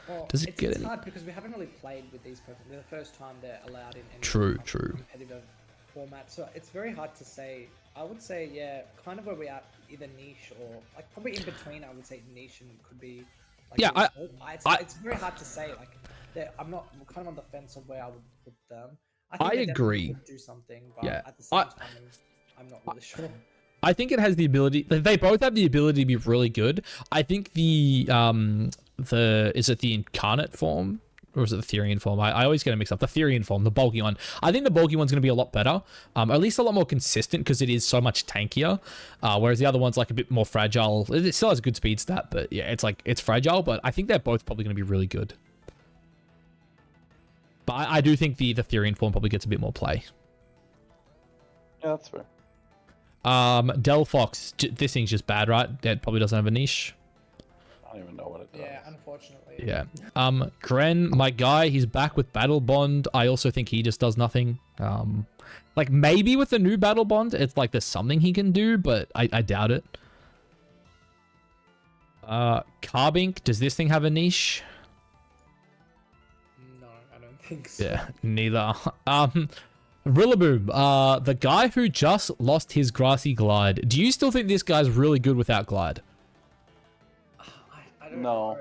Well, Does it get it's any- hard because we haven't really played with these Pokemon. They're the first time they're allowed in any True, like, true. competitive format. So it's very hard to say. I would say, yeah, kind of where we are, either niche or like probably in between. I would say niche and could be. Like, Yeah, it's very hard to say. Like, I'm not I'm kind of on the fence of where I would put them. I they definitely agree. could do something, but Yeah, at the same time, I'm not really sure. I think it has the ability. They both have the ability to be really good. I think the is it the incarnate form or is it the Therian form? I always get it mixed up. The Therian form, the bulky one. I think the bulky one's going to be a lot better. At least a lot more consistent because it is so much tankier. Whereas the other one's like a bit more fragile. It still has a good speed stat, but yeah, it's fragile. But I think they're both probably going to be really good. But I do think the Therian form probably gets a bit more play. yeah, that's fair. Delphox, this thing's just bad, right? It probably doesn't have a niche. I don't even know what it does. Yeah, unfortunately. Yeah. Gren, my guy, he's back with Battle Bond. I also think he just does nothing. Like maybe with the new Battle Bond, it's like there's something he can do, but I doubt it. Carbink, does this thing have a niche? No, I don't think so. Yeah, neither. Rillaboom, the guy who just lost his Grassy Glide. Do you still think this guy's really good without Glide? I don't No. know.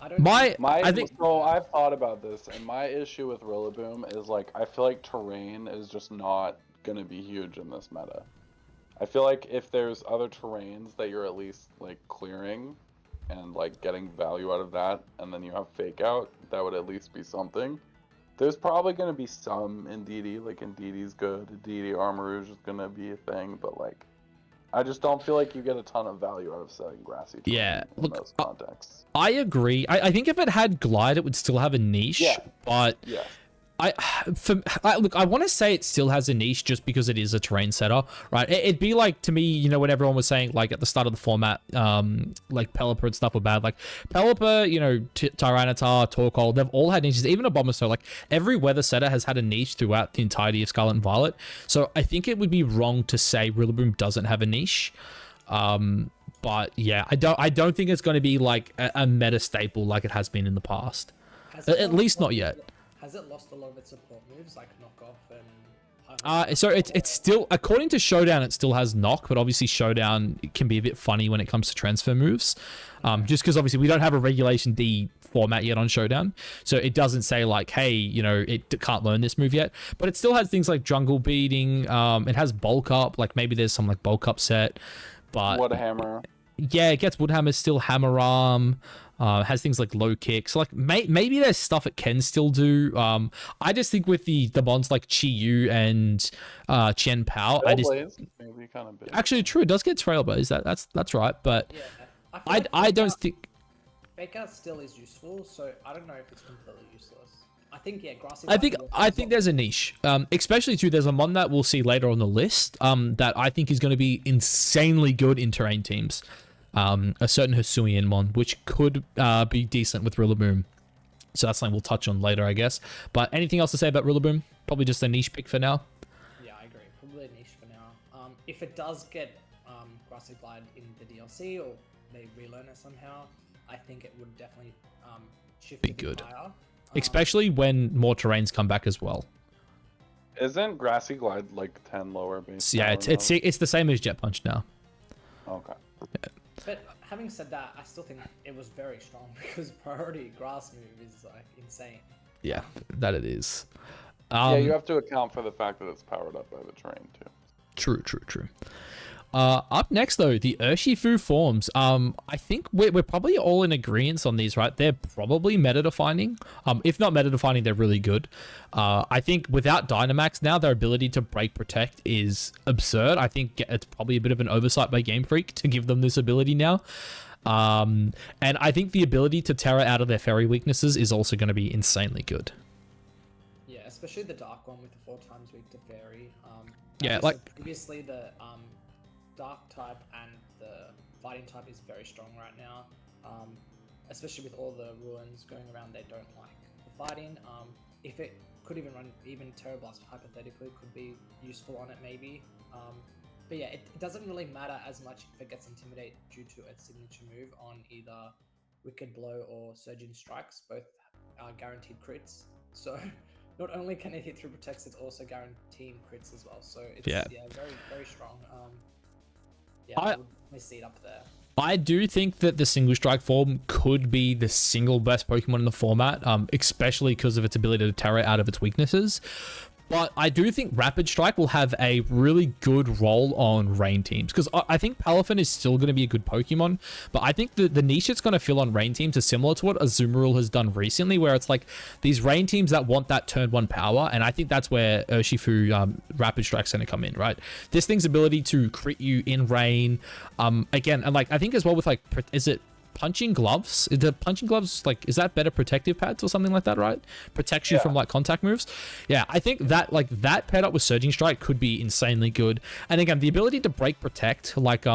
I think So I've thought about this, and my issue with Rillaboom is like I feel like terrain is just not gonna be huge in this meta. I feel like if there's other terrains that you're at least like clearing and like getting value out of that, and then you have fake out, that would at least be something. There's probably gonna be some in DD, like in DD's good, DD Armourouge is gonna be a thing, but like I just don't feel like you get a ton of value out of setting grassy terrain Yeah, in look, those contexts. I agree. I think if it had Glide, it would still have a niche. Yeah. But Yeah. look, I want to say it still has a niche just because it is a terrain setter, right? It'd be like to me, you know, when everyone was saying like at the start of the format, like Pelipper and stuff were bad. Like Pelipper, you know, Tyranitar, Torkoal, they've all had niches. Even Abomasnow, like every weather setter has had a niche throughout the entirety of Scarlet and Violet. So I think it would be wrong to say Rillaboom doesn't have a niche. But yeah, I don't think it's going to be like a meta staple like it has been in the past. At least not yet. Has it lost a lot of its support moves like knockoff and? So it's still, according to Showdown, it still has knock, but obviously Showdown can be a bit funny when it comes to transfer moves. Just because obviously we don't have a Regulation D format yet on Showdown, so it doesn't say like, hey, you know, it can't learn this move yet, but it still has things like Jungle Beating. It has Bulk Up, like maybe there's some like Bulk Up set, but Woodhammer. yeah, it gets Woodhammer, still Hammer Arm. Has things like low kicks. So like maybe there's stuff it can still do. I just think with the bonds like Chi-Yu and Chen Pao, Trailblaze, maybe kind of big. actually true. It does get Trailblaze. That's right. But Yeah, I don't think. Fake out still is useful, so I don't know if it's completely useless. I think grassy. I think there's a niche. Especially too. There's a mon that we'll see later on the list. That I think is going to be insanely good in terrain teams. A certain Hisuian mon, which could be decent with Rillaboom. So that's something we'll touch on later, I guess. But anything else to say about Rillaboom? Probably just a niche pick for now. Yeah, I agree. Probably a niche for now. If it does get Grassy Glide in the DLC or they relearn it somehow, I think it would definitely shift Be a bit good. higher. Especially when more terrains come back as well. Isn't Grassy Glide like 10 lower base? So yeah, power it's the same as Jet Punch now. now? Okay. But having said that, I still think it was very strong because priority grass move is like insane. Yeah, that it is. Yeah, you have to account for the fact that it's powered up by the terrain too. True. Up next though, the Urshifu forms. I think we're probably all in agreement on these, right? They're probably meta defining. If not meta defining, they're really good. I think without Dynamax now, their ability to break protect is absurd. I think it's probably a bit of an oversight by Game Freak to give them this ability now. And I think the ability to Terra out of their fairy weaknesses is also going to be insanely good. Yeah, especially the dark one with the 4 times weak to fairy. Yeah, as I like- said previously the dark type and the fighting type is very strong right now. Especially with all the ruins going around, they don't like the fighting. If it could even run even Terra Blast hypothetically could be useful on it maybe. But yeah, it doesn't really matter as much if it gets Intimidate due to its signature move on either Wicked Blow or Surging Strikes. Both are guaranteed crits. So not only can it hit through protects, it's also guaranteeing crits as well. So it's Yeah. very, very strong. I I would definitely see it up there. I do think that the single strike form could be the single best Pokemon in the format, especially because of its ability to Terra out of its weaknesses. But I do think Rapid Strike will have a really good role on rain teams, because I think Palafin is still going to be a good Pokemon, but I think the niche it's going to fill on rain teams is similar to what Azumarill has done recently, where it's like these rain teams that want that turn 1 power, and I think that's where Urshifu Rapid Strike's going to come in, right? This thing's ability to crit you in rain, again, and like I think as well with like, is it punching gloves? The punching gloves, like, is that better protective pads or something like that, right? Protects you from like contact moves. Yeah, I think that like that paired up with Surging Strike could be insanely good. And again, the ability to break protect like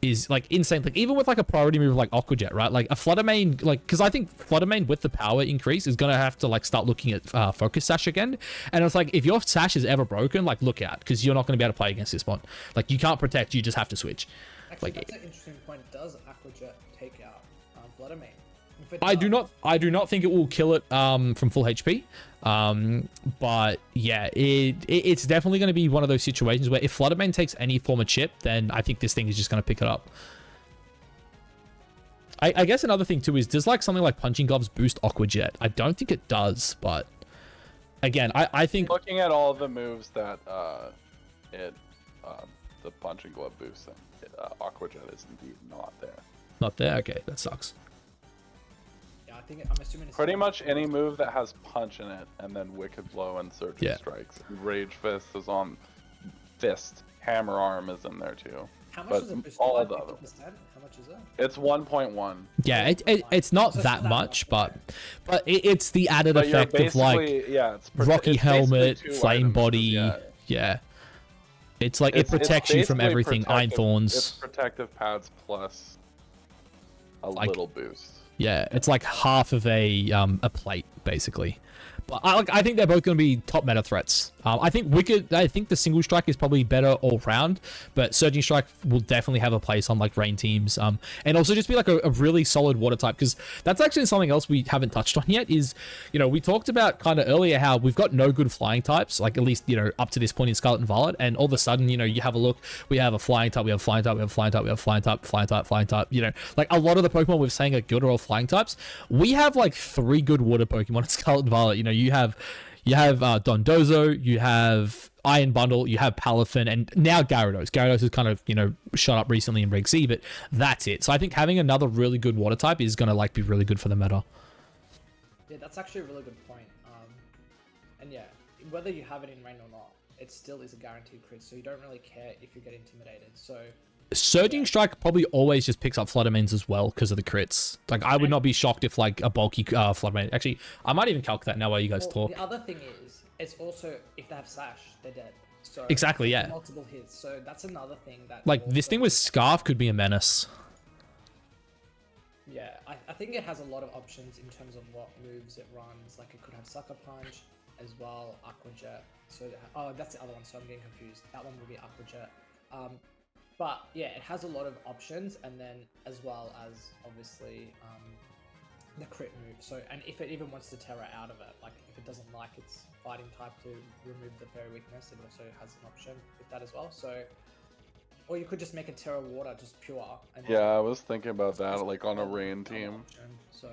is like insane. Like even with like a priority move like Aqua Jet, right? Like a Flutter Mane, like, because I think Flutter Mane with the power increase is gonna have to like start looking at Focus Sash again. And it's like if your Sash is ever broken, like look out, because you're not gonna be able to play against this one. Like you can't protect, you just have to switch. Actually, Like, that's an interesting point. Does Aqua Jet take out Flutter Mane? I do not think it will kill it from full HP. But yeah, it's definitely going to be one of those situations where if Flutter Mane takes any form of chip, then I think this thing is just going to pick it up. I guess another thing too is, does like something like Punching Gloves boost Aqua Jet? I don't think it does, but again, I think looking at all the moves that the Punching Glove boosting, Aqua Jet is indeed not there. not there. Okay, that sucks. Yeah, I think I'm assuming it's Pretty much any move that has punch in it, and then Wicked Blow and Surging Strikes. Rage Fist is on Fist. Hammer Arm is in there too. How much But is it boosted all by? the other 50%? How much is it? It's 1.1. Yeah, it's not So it's that not that much, much, but it's the added But you're effect of like basically, yeah, it's Rocky it's basically Helmet, two Flame items, Body. yeah. Yeah. It's like It's it protects you from basically everything. Iron protective- Thorns. It's protective pads plus a Like- little boost. Yeah, it's like half of a plate basically. But I think they're both going to be top meta threats. I think the single strike is probably better all round, but Surging Strike will definitely have a place on like rain teams. And also just be like a really solid water type, because that's actually something else we haven't touched on yet. Is, you know, we talked about kind of earlier how we've got no good flying types, like at least, you know, up to this point in Scarlet and Violet, and all of a sudden, you know, you have a look, we have a flying type, we have a flying type, we have a flying type, we have a flying type, flying type, flying type. You know, like a lot of the Pokemon we're saying are good are all flying types. We have like 3 good water Pokemon in Scarlet and Violet. You know, you have Dondozo, you have Iron Bundle, you have Palafin, and now Gyarados. Gyarados has kind of, you know, shot up recently in Reg C, but that's it. So I think having another really good water type is going to like be really good for the meta. Yeah, that's actually a really good point. And yeah, whether you have it in rain or not, it still is a guaranteed crit, so you don't really care if you get intimidated. So Surging Strike probably always just picks up Flutter Manes as well because of the crits. Like, I would not be shocked if like a bulky Flutter Mane. Actually, I might even calc that now while you guys talk. The other thing is, it's also if they have Sash, they're dead. So Exactly, yeah. multiple hits. So that's another thing that Like, this thing with Scarf could be a menace. Yeah, I think it has a lot of options in terms of what moves it runs. Like it could have Sucker Punch as well, Aqua Jet. So oh, that's the other one. So I'm getting confused. That one will be Aqua Jet. But yeah, it has a lot of options, and then as well as obviously the crit move. So, and if it even wants to Terra out of it, like if it doesn't like its fighting type to remove the fairy weakness, it also has an option with that as well. So, or you could just make a Terra Water just pure. And Yeah, I was thinking about that, like on a rain team. So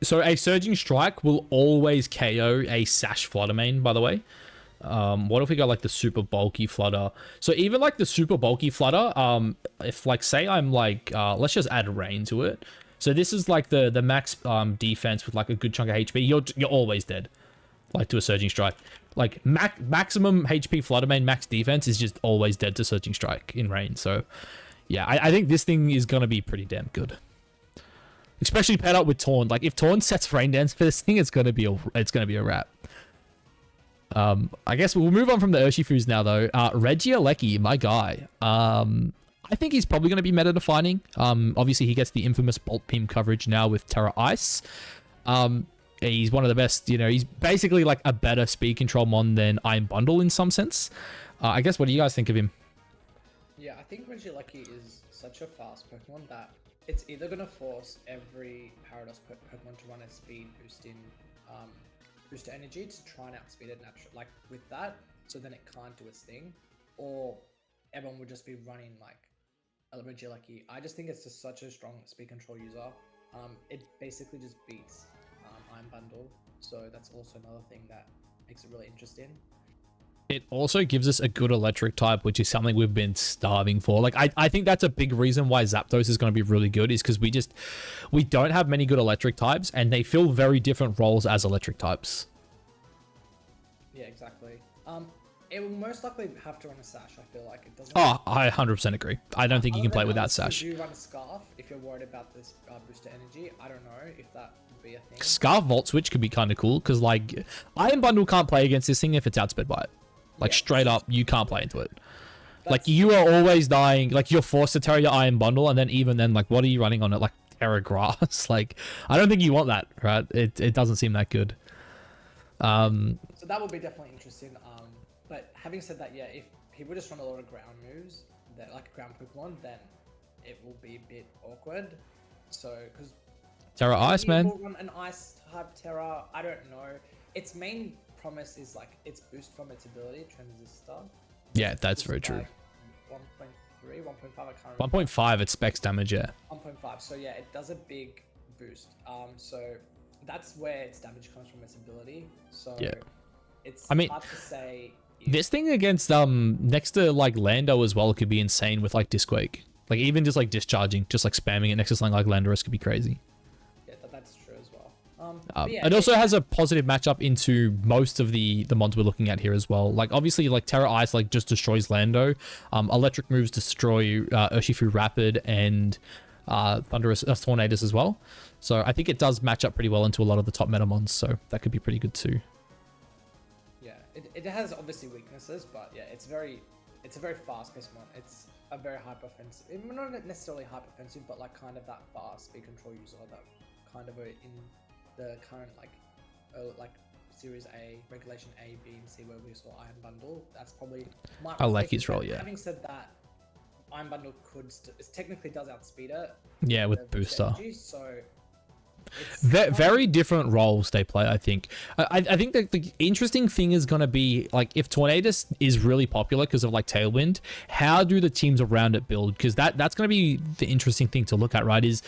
So a Surging Strike will always KO a Sash Flutter Mane, by the way. What if we got like the super bulky Flutter? So even like the super bulky Flutter, if like say I'm like let's just add rain to it. So this is like the max defense with like a good chunk of HP. You're always dead, like to a Surging Strike. Like maximum HP Flutter Mane, max defense is just always dead to Surging Strike in rain. So yeah, I think this thing is gonna be pretty damn good. Especially paired up with Torn. Like if Torn sets Rain Dance for this thing, it's gonna be a wrap. I guess we'll move on from the Urshifus now though. Regieleki, my guy. I think he's probably gonna be meta defining. Obviously he gets the infamous Bolt Beam coverage now with Terra Ice. He's one of the best, you know, he's basically like a better speed control mon than Iron Bundle in some sense. I guess, what do you guys think of him? Yeah, I think Regieleki is such a fast Pokemon that it's either going to force every Parados Pokemon to run a speed boost in booster energy to try and outspeed it naturally, like with that, so then it can't do its thing, or everyone would just be running like a Regieleki. I just think it's just such a strong speed control user. It basically just beats Iron Bundle, so that's also another thing that makes it really interesting. It also gives us a good electric type, which is something we've been starving for. Like, I think that's a big reason why Zapdos is going to be really good, is because we don't have many good electric types, and they fill very different roles as electric types. Yeah, exactly. It will most likely have to run a Sash, I feel like. It doesn't. Oh, I 100% agree. I don't think you can play without Sash. You do run a Scarf if you're worried about this booster energy. I don't know if that would be a thing. Scarf Volt Switch could be kind of cool, because like Iron Bundle can't play against this thing if it's outsped by it. Like, yeah, straight up, you can't play into it. Like, you are always dying. Like, you're forced to Terra your Iron Bundle, and then even then, like, what are you running on it? Like, Terra Grass? Like, I don't think you want that, right? It doesn't seem that good. So that would be definitely interesting. But having said that, yeah, if people just run a lot of ground moves, that like a ground Pokemon, then it will be a bit awkward. So, because Terra Ice, man. Run an Ice type Terra, I don't know. Its main promise is like its boost from its ability, Transistor. Yeah, that's very true. 1.3, 1.5, I can't remember. 1.5, it specs damage, yeah. 1.5, so yeah, it does a big boost. So that's where its damage comes from, its ability. So yeah, it's hard to say. This thing against next to like Lando as well could be insane with like Disquake. Like, even just like discharging, just like spamming it next to something like Landorus could be crazy. Yeah, that's true as well. Yeah, it also has a positive matchup into most of the mods we're looking at here as well. Like, obviously, like Terra Ice like just destroys Lando. Electric moves destroy Urshifu Rapid and Thunderous Tornadus as well. So I think it does match up pretty well into a lot of the top meta mons. So that could be pretty good too. Yeah, it has obviously weaknesses, but yeah, it's a very fast-paced mon. It's a very hyper-offensive, not necessarily hyper-offensive, but like kind of that fast speed control user that kind of are in the current like Series A, Regulation A, B, and C where we saw Iron Bundle. That's probably I like his role, yeah. Having said that, Iron Bundle it technically does outspeed it. Yeah, with booster. Energy, so it's very different roles they play, I think. I think that the interesting thing is going to be, like, if Tornadus is really popular because of, like, Tailwind, how do the teams around it build? Because that's going to be the interesting thing to look at, right? Is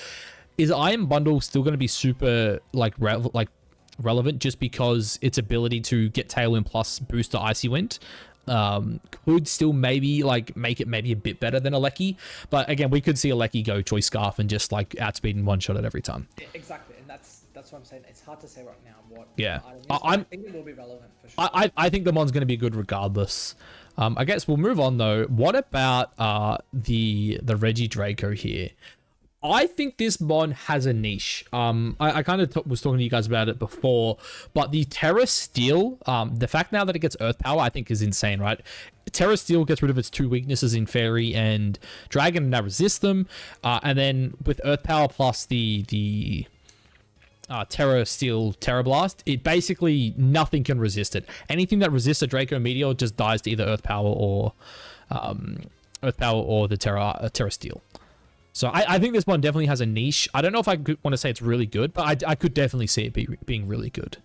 Iron Bundle still going to be super, like, relevant just because its ability to get Tailwind plus booster Icy Wind could still maybe like make it maybe a bit better than Alecki, but again, we could see Alecki go Choice Scarf and just like outspeed and one shot it every time. Yeah, exactly, and that's what I'm saying. It's hard to say right now what. Yeah, I think it will be relevant for sure. I think the mon's going to be good regardless. I guess we'll move on though. What about the Reggie Draco here? I think this mon has a niche. I kind of was talking to you guys about it before, but the Terra Steel, the fact now that it gets Earth Power, I think is insane, right? Terra Steel gets rid of its two weaknesses in Fairy and Dragon, and now resist them. And then with Earth Power plus the Terra Steel Terra Blast, it basically nothing can resist it. Anything that resists a Draco Meteor just dies to either Earth Power or the Terra Steel. So I think this one definitely has a niche. I don't know if I want to say it's really good, but I could definitely see it being really good.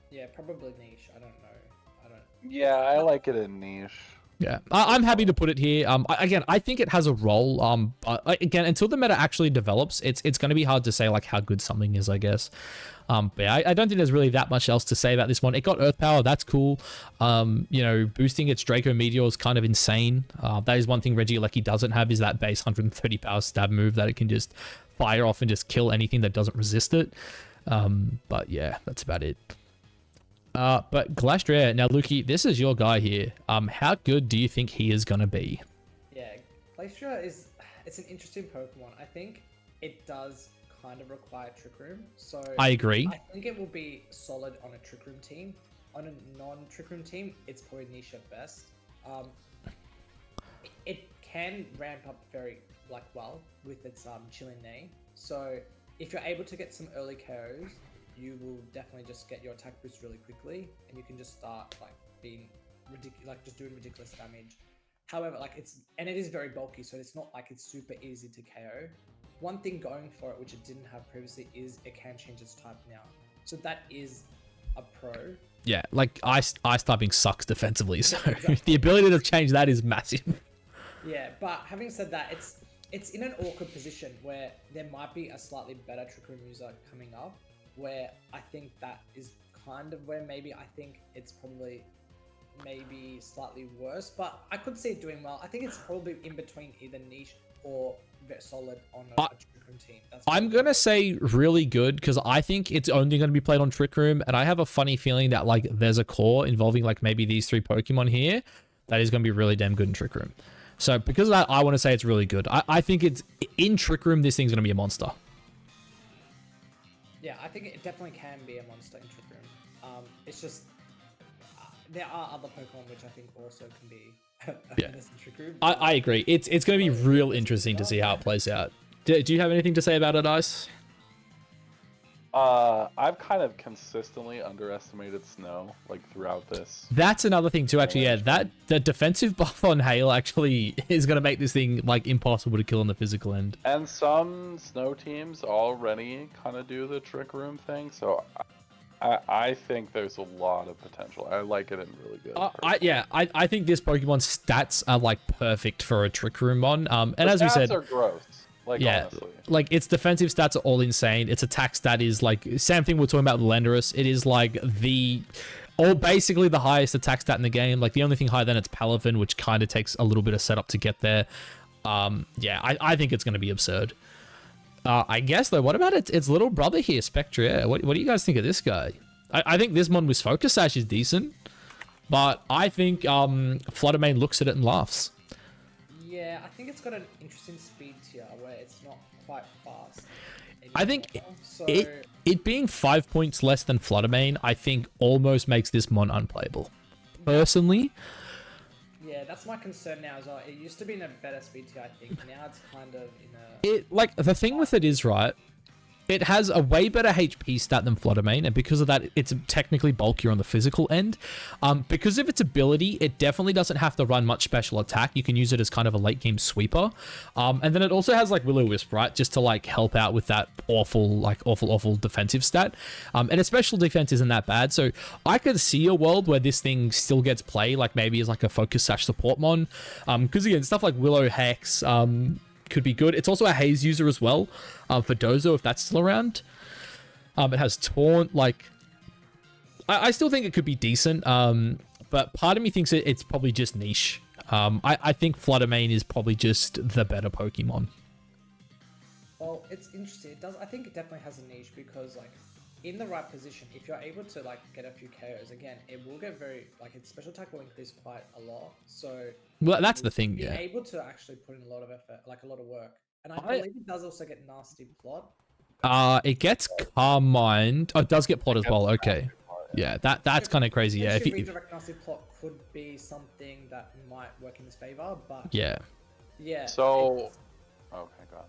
Yeah, probably niche. I don't know. Yeah, I like it in niche. Yeah, I'm happy to put it here. Again, I think it has a role. But again, until the meta actually develops, it's going to be hard to say like how good something is, I guess. But yeah, I don't think there's really that much else to say about this one. It got Earth Power, that's cool. You know, boosting its Draco Meteor is kind of insane. That is one thing Regieleki doesn't have, is that base 130 power stab move that it can just fire off and just kill anything that doesn't resist it. But yeah, that's about it. But Glastrier, now Lukey, this is your guy here. How good do you think he is gonna be? Yeah, Glastrier it's an interesting Pokemon. I think it does kind of require Trick Room, so I agree. I think it will be solid on a Trick Room team. On a non-Trick Room team, it's probably niche at best. It can ramp up very well with its chilling name. So if you're able to get some early KOs, you will definitely just get your attack boost really quickly, and you can just start like being ridiculous, like just doing ridiculous damage. However, like it is very bulky, so it's not like it's super easy to KO. One thing going for it, which it didn't have previously, is it can change its type now. So that is a pro. Yeah, like ice typing sucks defensively, so Exactly. the ability to change that is massive. Yeah, but having said that, it's in an awkward position where there might be a slightly better Trick Room user coming up, where I think that is kind of where maybe I think it's probably maybe slightly worse, but I could see it doing well. I think it's probably in between either niche or very solid on a Trick Room team. I'm gonna say really good because I think it's only gonna be played on Trick Room, and I have a funny feeling that like there's a core involving like maybe these 3 Pokemon here that is gonna be really damn good in Trick Room. So because of that, I want to say it's really good. I think it's in Trick Room. This thing's gonna be a monster. Yeah, I think it definitely can be a monster in Trick Room. It's just there are other Pokemon which I think also can be a menace in Trick Room. I agree. It's going to be real interesting to see how it plays out. Do you have anything to say about it, Ice? I've kind of consistently underestimated Snow like throughout this. That's another thing too. Actually, yeah, that the defensive buff on Hail actually is going to make this thing like impossible to kill on the physical end. And some Snow teams already kind of do the Trick Room thing, so I think there's a lot of potential. I like it in really good. I think this Pokemon's stats are like perfect for a Trick Room mon. And the as we stats said, are gross. Like, yeah, honestly. like its defensive stats are all insane. Its attack stat is like same thing we're talking about with Landorus. It is like basically the highest attack stat in the game. Like the only thing higher than it's Palafin, which kind of takes a little bit of setup to get there. Yeah, I think it's going to be absurd. I guess though, what about its little brother here, Spectre? What do you guys think of this guy? I think this mon with Focus Sash is decent, but I think Fluttermane looks at it and laughs. Yeah, I think it's got an interesting speed tier where it's not quite fast anymore. I think So it being 5 points less than Fluttermane, I think almost makes this mon unplayable. Personally. yeah, that's my concern now as well. It used to be in a better speed tier, I think. Now it's kind of in a... The thing with it is, right, it has a way better HP stat than Fluttermane, and because of that, it's technically bulkier on the physical end. Because of its ability, it definitely doesn't have to run much special attack. You can use it as kind of a late game sweeper. And then it also has like Will-O-Wisp, right, just to like help out with that awful defensive stat. And its special defense isn't that bad, so I could see a world where this thing still gets play, like maybe as like a Focus Sash support mon. Because again, stuff like Willow Hex, could be good. It's also a Haze user as well, for Dozo if that's still around. It has Taunt. Like, I still think it could be decent, but part of me thinks it's probably just niche. I think Fluttermane is probably just the better Pokemon. Well, it's interesting. I think it definitely has a niche because, like, in the right position, if you're able to like get a few KOs, again, it will get very like its special attack will increase quite a lot. So well, that's the thing. be Yeah, able to actually put in a lot of effort, like a lot of work. And I believe it does also get nasty plot. it gets Calm Mind. Oh, it does get Plot as well. Okay, yeah, that's kind of crazy. Yeah, if you redirect nasty plot could be something that might work in his favor, but yeah. So, okay, God.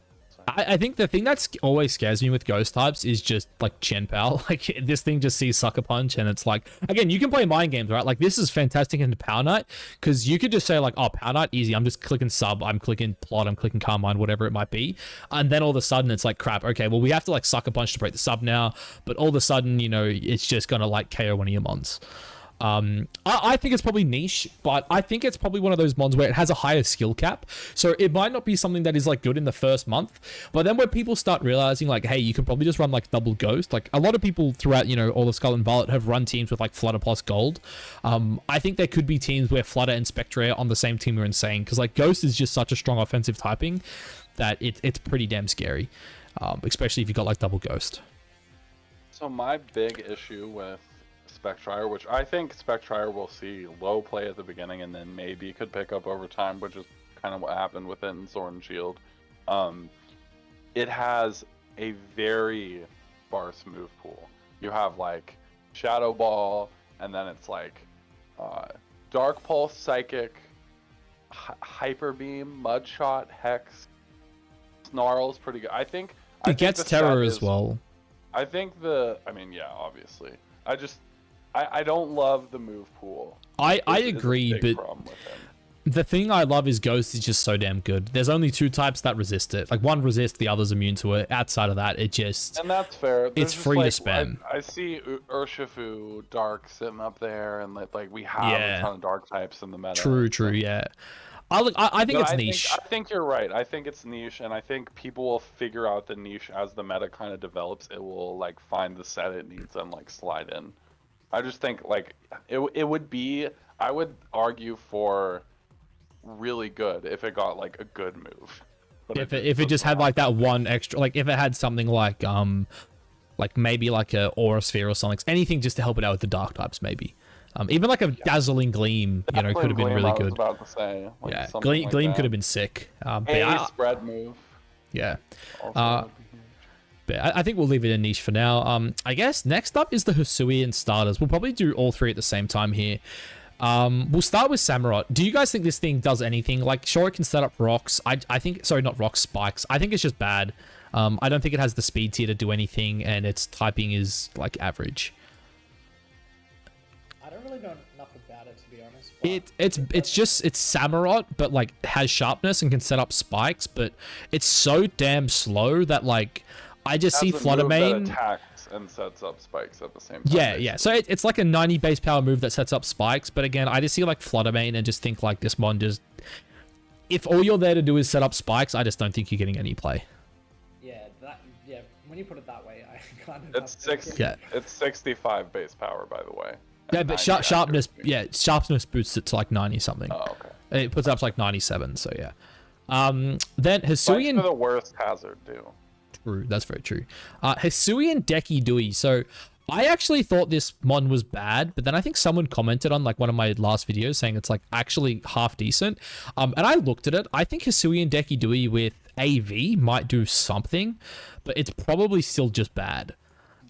I think the thing that always scares me with ghost types is just like Chien-Pao. Like this thing just sees Sucker Punch and it's like, again, you can play mind games, right? Like this is fantastic into Power Knight because you could just say like, oh, Power Knight, easy. I'm just clicking sub, I'm clicking plot, I'm clicking Calm Mind, whatever it might be. And then all of a sudden it's like, crap, okay, well, we have to like Sucker Punch to break the sub now. But all of a sudden, you know, it's just going to like KO one of your mons. I think it's probably niche, but I think it's probably one of those mons where it has a higher skill cap. So it might not be something that is like good in the first month, but then when people start realizing like, hey, you can probably just run like double Ghost. Like a lot of people throughout, you know, all of Scarlet and Violet have run teams with like Flutter plus Gold. I think there could be teams where Flutter and Spectre on the same team are insane because like Ghost is just such a strong offensive typing that it's pretty damn scary, especially if you got like double Ghost. So my big issue with Spectrier, which I think Spectrier will see low play at the beginning and then maybe could pick up over time, which is kind of what happened with it in Sword and Shield. It has a very sparse move pool. You have like Shadow Ball, and then it's like Dark Pulse, Psychic, Hyper Beam, Mud Shot, Hex, Snarl's pretty good. I think I It think gets the stat terror as is- well. I think I mean, yeah, obviously. I don't love the move pool. I Is a agree, big but problem with him. the thing I love is Ghost is just so damn good. There's only 2 types that resist it. Like one resists, the other's immune to it. Outside of that, it just And that's fair. There's just, free to like, spam. I see Urshifu Dark sitting up there, and like we have Yeah. a ton of Dark types in the meta. true, yeah. I think No, it's niche. I think you're right. I think it's niche, and I think people will figure out the niche as the meta kind of develops. It will like find the set it needs and like slide in. I just think like it would be. I would argue for really good if it got like a good move. But If it just had like that one extra, like if it had something like maybe like a aura sphere or something, anything just to help it out with the dark types, maybe. Even like a dazzling gleam, could have been Gleam, really I was good. about to say, like, Yeah, something gleam, like gleam that. could have been sick. But A spread move. yeah. Also would be huge. But I think we'll leave it in niche for now. I guess next up is the Hisuian starters. We'll probably do all 3 at the same time here. We'll start with Samurott. Do you guys think this thing does anything? Like, sure, it can set up rocks. I think, sorry, not rocks, spikes. I think it's just bad. I don't think it has the speed tier to do anything, and its typing is like average. I don't really know enough about it, to be honest. but It's Samurott, but like has sharpness and can set up spikes, but it's so damn slow that like I just see Has a move that Fluttermane. attacks and sets up spikes at the same time. Yeah. basically. So it's like a 90 base power move that sets up spikes, but again, I just see like Fluttermane and just think like this mon just. If all you're there to do is set up spikes, I just don't think you're getting any play. yeah, when you put it that way, I kind of. It's have to- 6. Yeah. It's 65 base power, by the way. Yeah, and but 90 sharpness, accuracy. sharpness boosts it to like 90 something. Oh, okay. It puts it up to like 97, so yeah. Then Spikes Hisuian. are the worst hazard, too. True, that's very true. Hisuian Deki Dui. So I actually thought this mon was bad, but then I think someone commented on like one of my last videos saying it's like actually half decent. And I looked at it. I think Hisuian Deki Dui with AV might do something, but it's probably still just bad.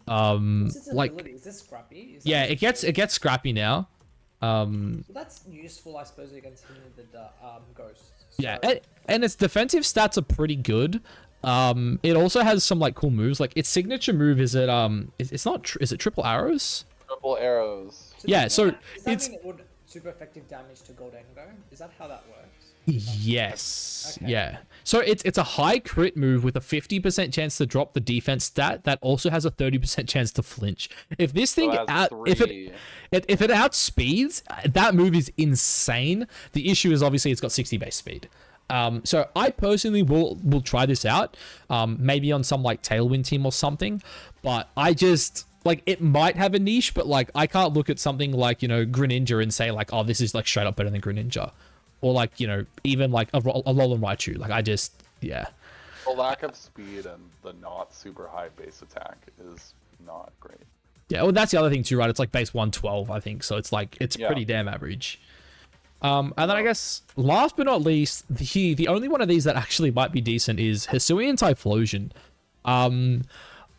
What's its like ability? Is this scrappy? Is yeah, that it gets scrappy now. Well, that's useful, I suppose, against him with the ghost. Yeah, So- and its defensive stats are pretty good. It also has some like cool moves. Like its signature move is it's not is it triple arrows? Triple arrows. Yeah, so does that it's mean it would super effective damage to Goldengo? Is that how that works? yes, Okay. yeah. So it's a high crit move with a 50% chance to drop the defense stat that also has a 30% chance to flinch. If this thing So it has if it 3. if it outspeeds, that move is insane. The issue is obviously it's got 60 base speed. So I personally will try this out, maybe on some like Tailwind team or something, but I just like it might have a niche, but like I can't look at something like, you know, Greninja and say like, oh, this is like straight up better than Greninja, or like, you know, even like a Alolan Raichu. Like I just, yeah. The lack of speed and the not super high base attack is not great. Yeah, well, that's the other thing too, right? It's like base 112, I think, so it's like it's Yeah. pretty damn average. And then I guess last but not least, the only one of these that actually might be decent is Hisuian Typhlosion.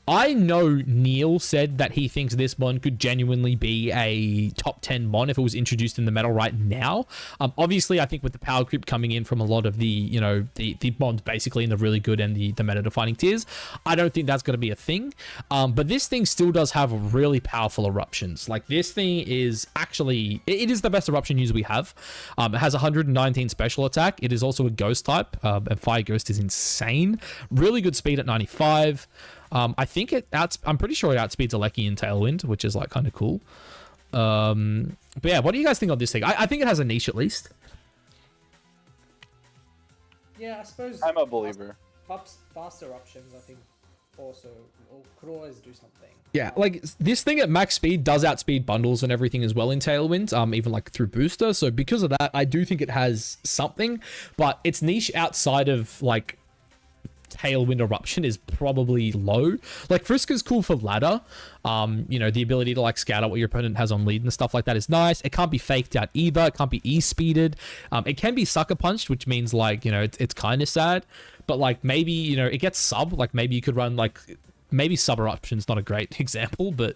I know Neil said that he thinks this mon could genuinely be a top 10 mon if it was introduced in the meta right now. Obviously, I think with the power creep coming in from a lot of the, you know, the mons basically in the really good and the meta defining tiers, I don't think that's going to be a thing. But this thing still does have really powerful eruptions. Like this thing is actually, it is the best eruption user we have. It has 119 special attack. It is also a ghost type, and Fire Ghost is insane. Really good speed at 95. I think I'm pretty sure it outspeeds Aleki in Tailwind, which is like kind of cool. But yeah, what do you guys think of this thing? I think it has a niche at least. Yeah, I suppose. I'm a believer. Faster options, I think, also could always do something. Yeah, like this thing at max speed does outspeed bundles and everything as well in Tailwind, even like through booster. So because of that, I do think it has something, but its niche outside of like Tailwind eruption is probably low. Like Friska's cool for ladder. You know, the ability to like scout out what your opponent has on lead and stuff like that is nice. It can't be faked out either. It can't be e-speeded. It can be sucker punched, which means like, you know, it's kind of sad, but like maybe, you know, it gets sub. Like maybe you could run like maybe sub eruption's not a great example, but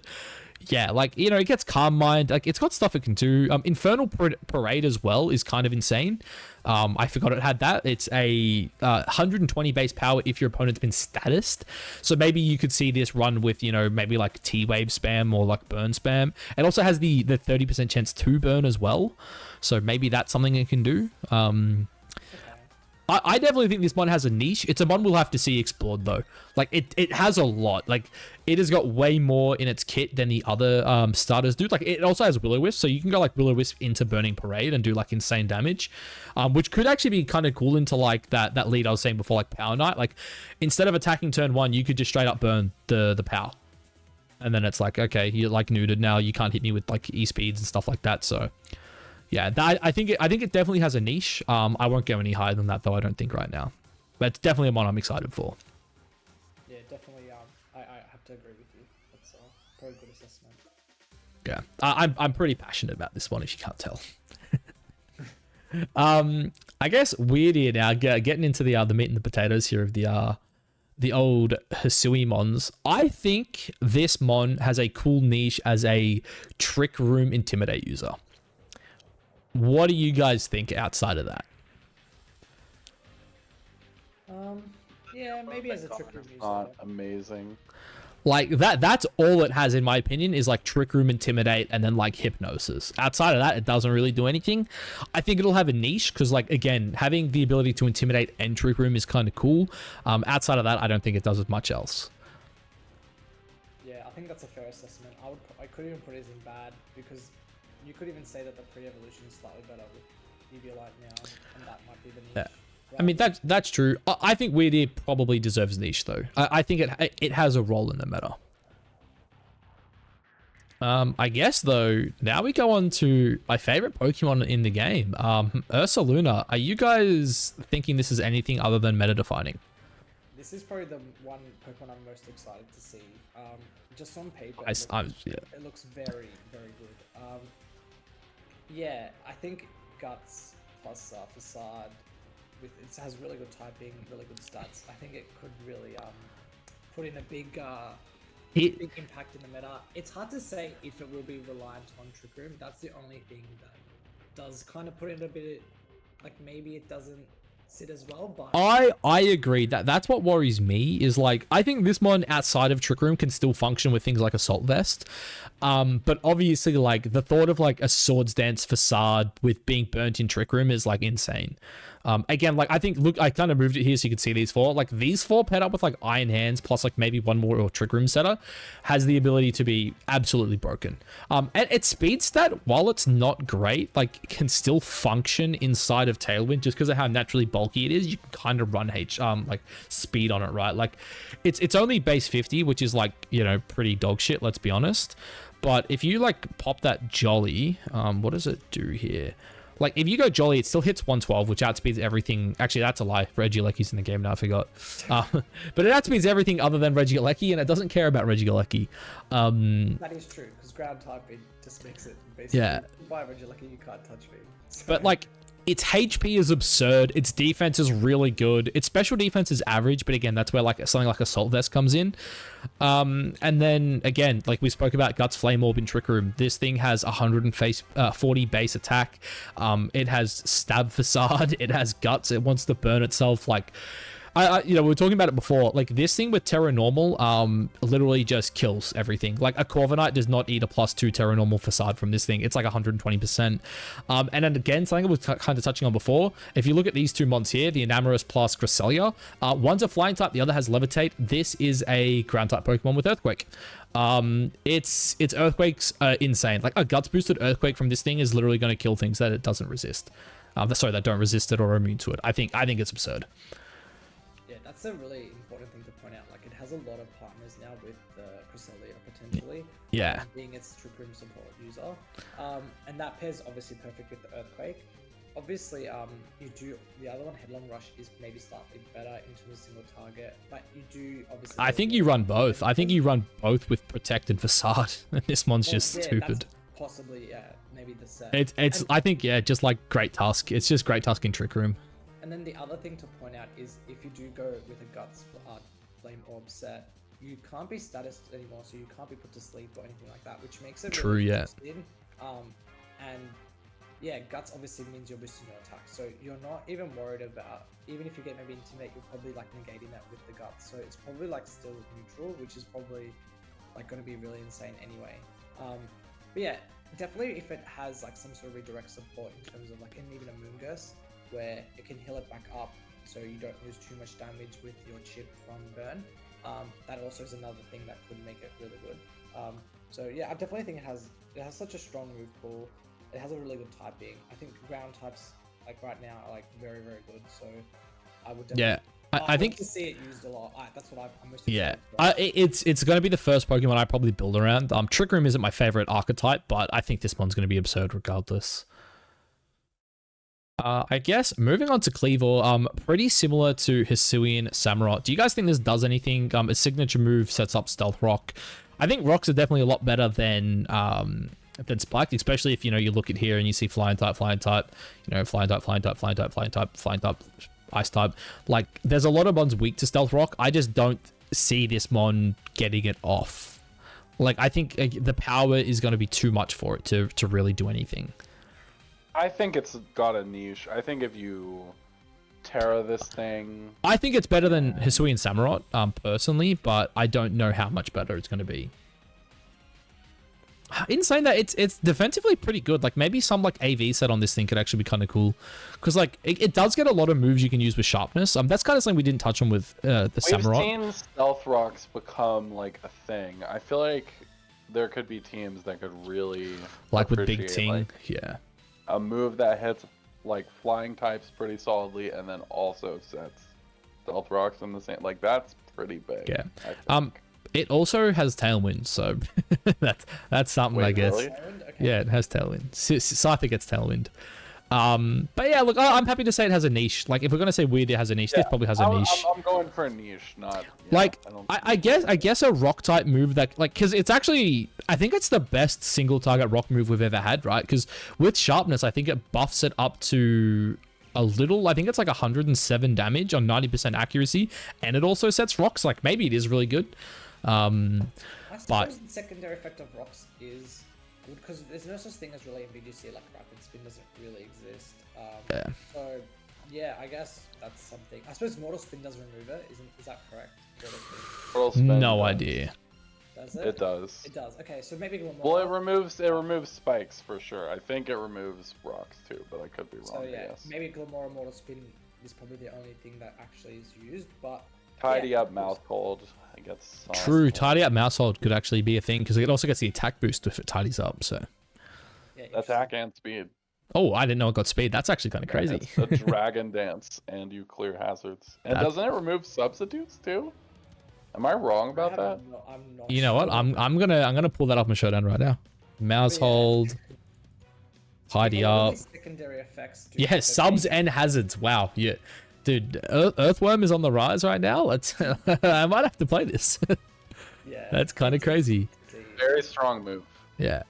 Yeah, like, you know, it gets Calm Mind. Like, it's got stuff it can do. Infernal Parade as well is kind of insane. I forgot it had that. It's a 120 base power if your opponent's been statused. So maybe you could see this run with, you know, maybe like T-Wave spam or like burn spam. It also has the 30% chance to burn as well. So maybe that's something it can do. I definitely think this one has a niche. It's a one we'll have to see explored though. Like it has a lot. Like it has got way more in its kit than the other starters do. Like it also has Will-O-Wisp, so you can go like Will-O-Wisp into Burning Parade and do like insane damage, which could actually be kind of cool into like that lead I was saying before, like Power Knight. Like instead of attacking turn 1, you could just straight up burn the power, and then it's like, okay, you're like neutered now. You can't hit me with like E-speeds and stuff like that. So. Yeah, I think it definitely has a niche. I won't go any higher than that though. I don't think right now, but it's definitely one I'm excited for. Yeah, definitely. I have to agree with you. That's a very good assessment. Yeah, I'm pretty passionate about this one, if you can't tell. I guess weird here now. Getting into the meat and the potatoes here of the old Hisui mons. I think this mon has a cool niche as a Trick Room Intimidate user. What do you guys think outside of that? Yeah, maybe as a Trick Room user. Not amazing. Like that's all it has in my opinion is like Trick Room, Intimidate, and then like Hypnosis. Outside of that, it doesn't really do anything. I think it'll have a niche because like, again, having the ability to Intimidate and Trick Room is kind of cool. Outside of that, I don't think it does as much else. Yeah, I think that's a fair assessment. I could even put it as in bad because you could even say that the pre-evolution is slightly better with Eviolite now, and that might be the niche. Yeah. I mean, that's true. I think Weird Ear probably deserves niche, though. I think it has a role in the meta. I guess, though, now we go on to my favorite Pokemon in the game, Ursaluna. Are you guys thinking this is anything other than meta-defining? This is probably the one Pokemon I'm most excited to see. Just on paper, it looks very, very good. Yeah, I think Guts plus Facade, it has really good typing, really good stats. I think it could really put in a big impact in the meta. It's hard to say if it will be reliant on Trick Room. That's the only thing that does kind of put in a bit, like maybe it doesn't sit as well, but I agree that's what worries me is like I think this one outside of Trick Room can still function with things like Assault Vest, but obviously like the thought of like a Swords Dance Facade with being burnt in Trick Room is like insane. Again, like I think, look, I kind of moved it here so you can see these four. Like these four paired up with like Iron Hands plus like maybe one more or Trick Room setter has the ability to be absolutely broken. And its speed stat, while it's not great, like can still function inside of Tailwind just because of how naturally bulky it is. You can kind of run like speed on it, right? Like it's only base 50, which is like, you know, pretty dog shit, let's be honest. But if you like pop that Jolly, what does it do here? Like, if you go Jolly, it still hits 112, which outspeeds everything. Actually, that's a lie. Regieleki's in the game now, I forgot. But it outspeeds everything other than Regieleki, and it doesn't care about Regieleki. That is true, because ground type, it just makes it basically... Yeah. By Regieleki, you can't touch me. So. But, like, its HP is absurd. Its defense is really good. Its special defense is average, but again, that's where, like, something like Assault Vest comes in. And then, again, like we spoke about Guts Flame Orb in Trick Room, this thing has 140 base attack. It has Stab Facade. It has Guts. It wants to burn itself. Like, you know, we were talking about it before. Like, this thing with Terra Normal, literally just kills everything. Like, a Corviknight does not eat a +2 Terra Normal Facade from this thing. It's like 120%. And then again, something I was kind of touching on before. If you look at these two mons here, the Enamorus plus Cresselia, one's a flying type, the other has Levitate. This is a ground type Pokemon with Earthquake. Its Earthquake's insane. Like, a Guts boosted Earthquake from this thing is literally going to kill things that it doesn't resist. Sorry, that don't resist it or are immune to it. I think it's absurd. That's a really important thing to point out. Like, it has a lot of partners now with Cresselia potentially. Yeah. Being its Trick Room support user. And that pairs obviously perfect with the Earthquake. Obviously, you do the other one, Headlong Rush, is maybe slightly better into a single target, but you do obviously. I think you run both. I think you run both with Protect and Facade. This one's just stupid. That's possibly, maybe the set. It's. I think just like Great Tusk. It's just Great Tusk in Trick Room. And then the other thing to point out is if you do go with a Guts Flame Orb set, you can't be status anymore, so you can't be put to sleep or anything like that, which makes it True, really yeah. interesting. And yeah, guts obviously means you're boosting your attack, so you're not even worried about, even if you get maybe intimidate, you're probably like negating that with the guts, so it's probably like still neutral, which is probably like going to be really insane anyway. But yeah, definitely if it has like some sort of redirect support in terms of like, and even a Moongus where it can heal it back up so you don't lose too much damage with your chip from burn. That also is another thing that could make it really good. So yeah, I definitely think it has such a strong move pool. It has a really good typing. I think ground types like right now are like very, very good. So I would definitely, Yeah, I think to see it used a lot. That's what I'm most yeah, excited about. it's going to be the first Pokemon I probably build around. Trick Room isn't my favorite archetype, but I think this one's going to be absurd regardless. I guess moving on to Cleavor, pretty similar to Hisuian Samurott. Do you guys think this does anything? Its signature move sets up Stealth Rock. I think Rocks are definitely a lot better than Spiked, especially if, you know, you look at here and you see Flying type, you know, Flying type, Ice type. Like, there's a lot of ones weak to Stealth Rock. I just don't see this mon getting it off. Like, I think the power is going to be too much for it to really do anything. I think it's got a niche. I think if you Terra this thing, I think it's better than Hisuian Samurott, personally, but I don't know how much better it's going to be. In saying that, it's defensively pretty good. Like, maybe some like AV set on this thing could actually be kind of cool, because like it does get a lot of moves you can use with sharpness. That's kind of something we didn't touch on with the Samurott. We've seen Stealth Rocks become like a thing. I feel like there could be teams that could really Like with Big appreciate, Ting, like, yeah. a move that hits like flying types pretty solidly and then also sets Stealth Rocks in the same, like, that's pretty big. Yeah. I think. It also has Tailwind, so that's something. Wait, I guess. really? Okay. Yeah, it has Tailwind. Scyther gets Tailwind. But yeah, look, I'm happy to say it has a niche. Like, if we're gonna say weird, it has a niche. Yeah, This probably has a niche. I'm going for a niche, not Like, I I guess a rock type move that, like, because it's actually, I think it's the best single target rock move we've ever had, right? Because with sharpness, I think it buffs it up to a little, I think it's like 107 damage on 90% accuracy, and it also sets rocks. Like, maybe it is really good. I suppose But the secondary effect of rocks is good because there's no such thing as really in VGC, like rapid spin doesn't really exist. Yeah. So yeah, I guess that's something. I suppose mortal spin does remove it, is that correct? Mortal Spin no does. idea. Does it? It does. It does. Okay, so maybe a little Well, more. it removes spikes for sure. I think it removes rocks too, but I could be wrong. So yeah, yes. maybe Glamora Mortal Spin is probably the only thing that actually is used, but Tidy yeah, up mouth hold. I guess. True, tidy up mouse hold could actually be a thing, because it also gets the attack boost if it tidies up. So, yeah, Attack and speed. oh, I didn't know it got speed. That's actually kind of crazy. It's a dragon dance, and you clear hazards. And doesn't it remove substitutes too? Am I wrong about that? I'm not You know what? sure. I'm gonna pull that up and show down right now. Mouse But yeah. hold, tidy All up. these secondary effects. do Yeah, affect subs it. and hazards. Wow, yeah, dude, Earthworm is on the rise right now. Let's. I might have to play this. Yeah, That's kind of crazy. Very strong move. Yeah.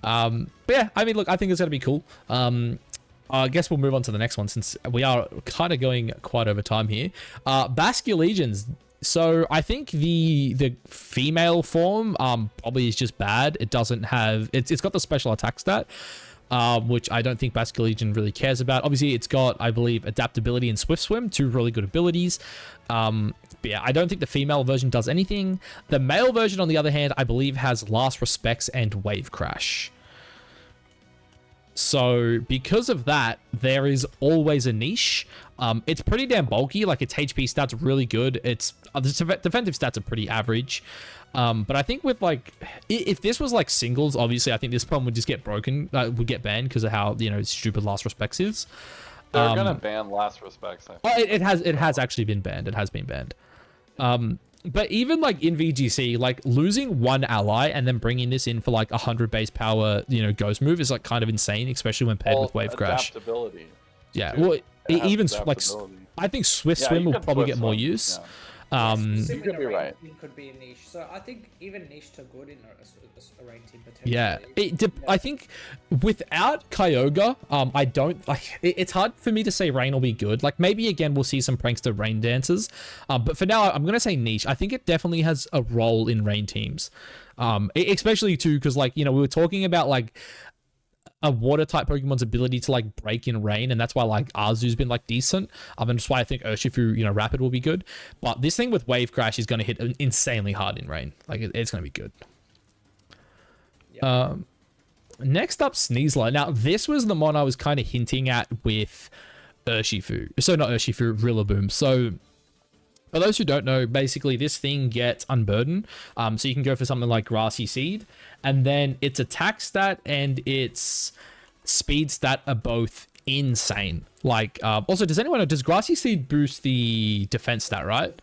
But yeah, I mean, look, I think it's gonna be cool. I guess we'll move on to the next one since we are kind of going quite over time here. Basque Legions. So I think the female form probably is just bad. It doesn't have it's got the special attack stat, which I don't think Basque Legion really cares about. Obviously, it's got, I believe, adaptability and Swift Swim, two really good abilities. But yeah, I don't think the female version does anything. The male version, on the other hand, I believe has Last Respects and Wave Crash. So because of that, there is always a niche. It's pretty damn bulky. Like, its HP stats are really good. Its defensive stats are pretty average. But I think with, like, if this was like singles, obviously I think this problem would just get broken, would get banned because of how, you know, stupid Last Respects is. They're gonna ban Last Respects. I think. It has actually been banned. It has been banned. But even like in VGC, like losing one ally and then bringing this in for like 100 base power, you know, ghost move is like kind of insane, especially when paired with Wave Crash. Adaptability. Yeah, too. well, It has even like adaptability. I think Swift Yeah, Swim you will could probably Swift get more Swim, use. You could be right. Could be a niche, so I think even niche to good in a rain team potentially. Yeah, I think without Kyogre, I don't like. It's hard for me to say Rain will be good. Like maybe again we'll see some prankster Rain dancers, but for now I'm gonna say niche. I think it definitely has a role in Rain teams, especially too because like we were talking about like a water type Pokemon's ability to like break in rain, and that's why like Arzu's been like decent. And that's why I think Urshifu, Rapid will be good. But this thing with Wave Crash is going to hit insanely hard in rain. Like it's going to be good. Yep. Next up, Sneasler. Now this was the mon I was kind of hinting at with Urshifu. So not Urshifu, Rillaboom. So for those who don't know, basically this thing gets Unburden. So you can go for something like Grassy Seed, and then its attack stat and its speed stat are both insane. Like, also, does anyone know, does Grassy Seed boost the defense stat, right?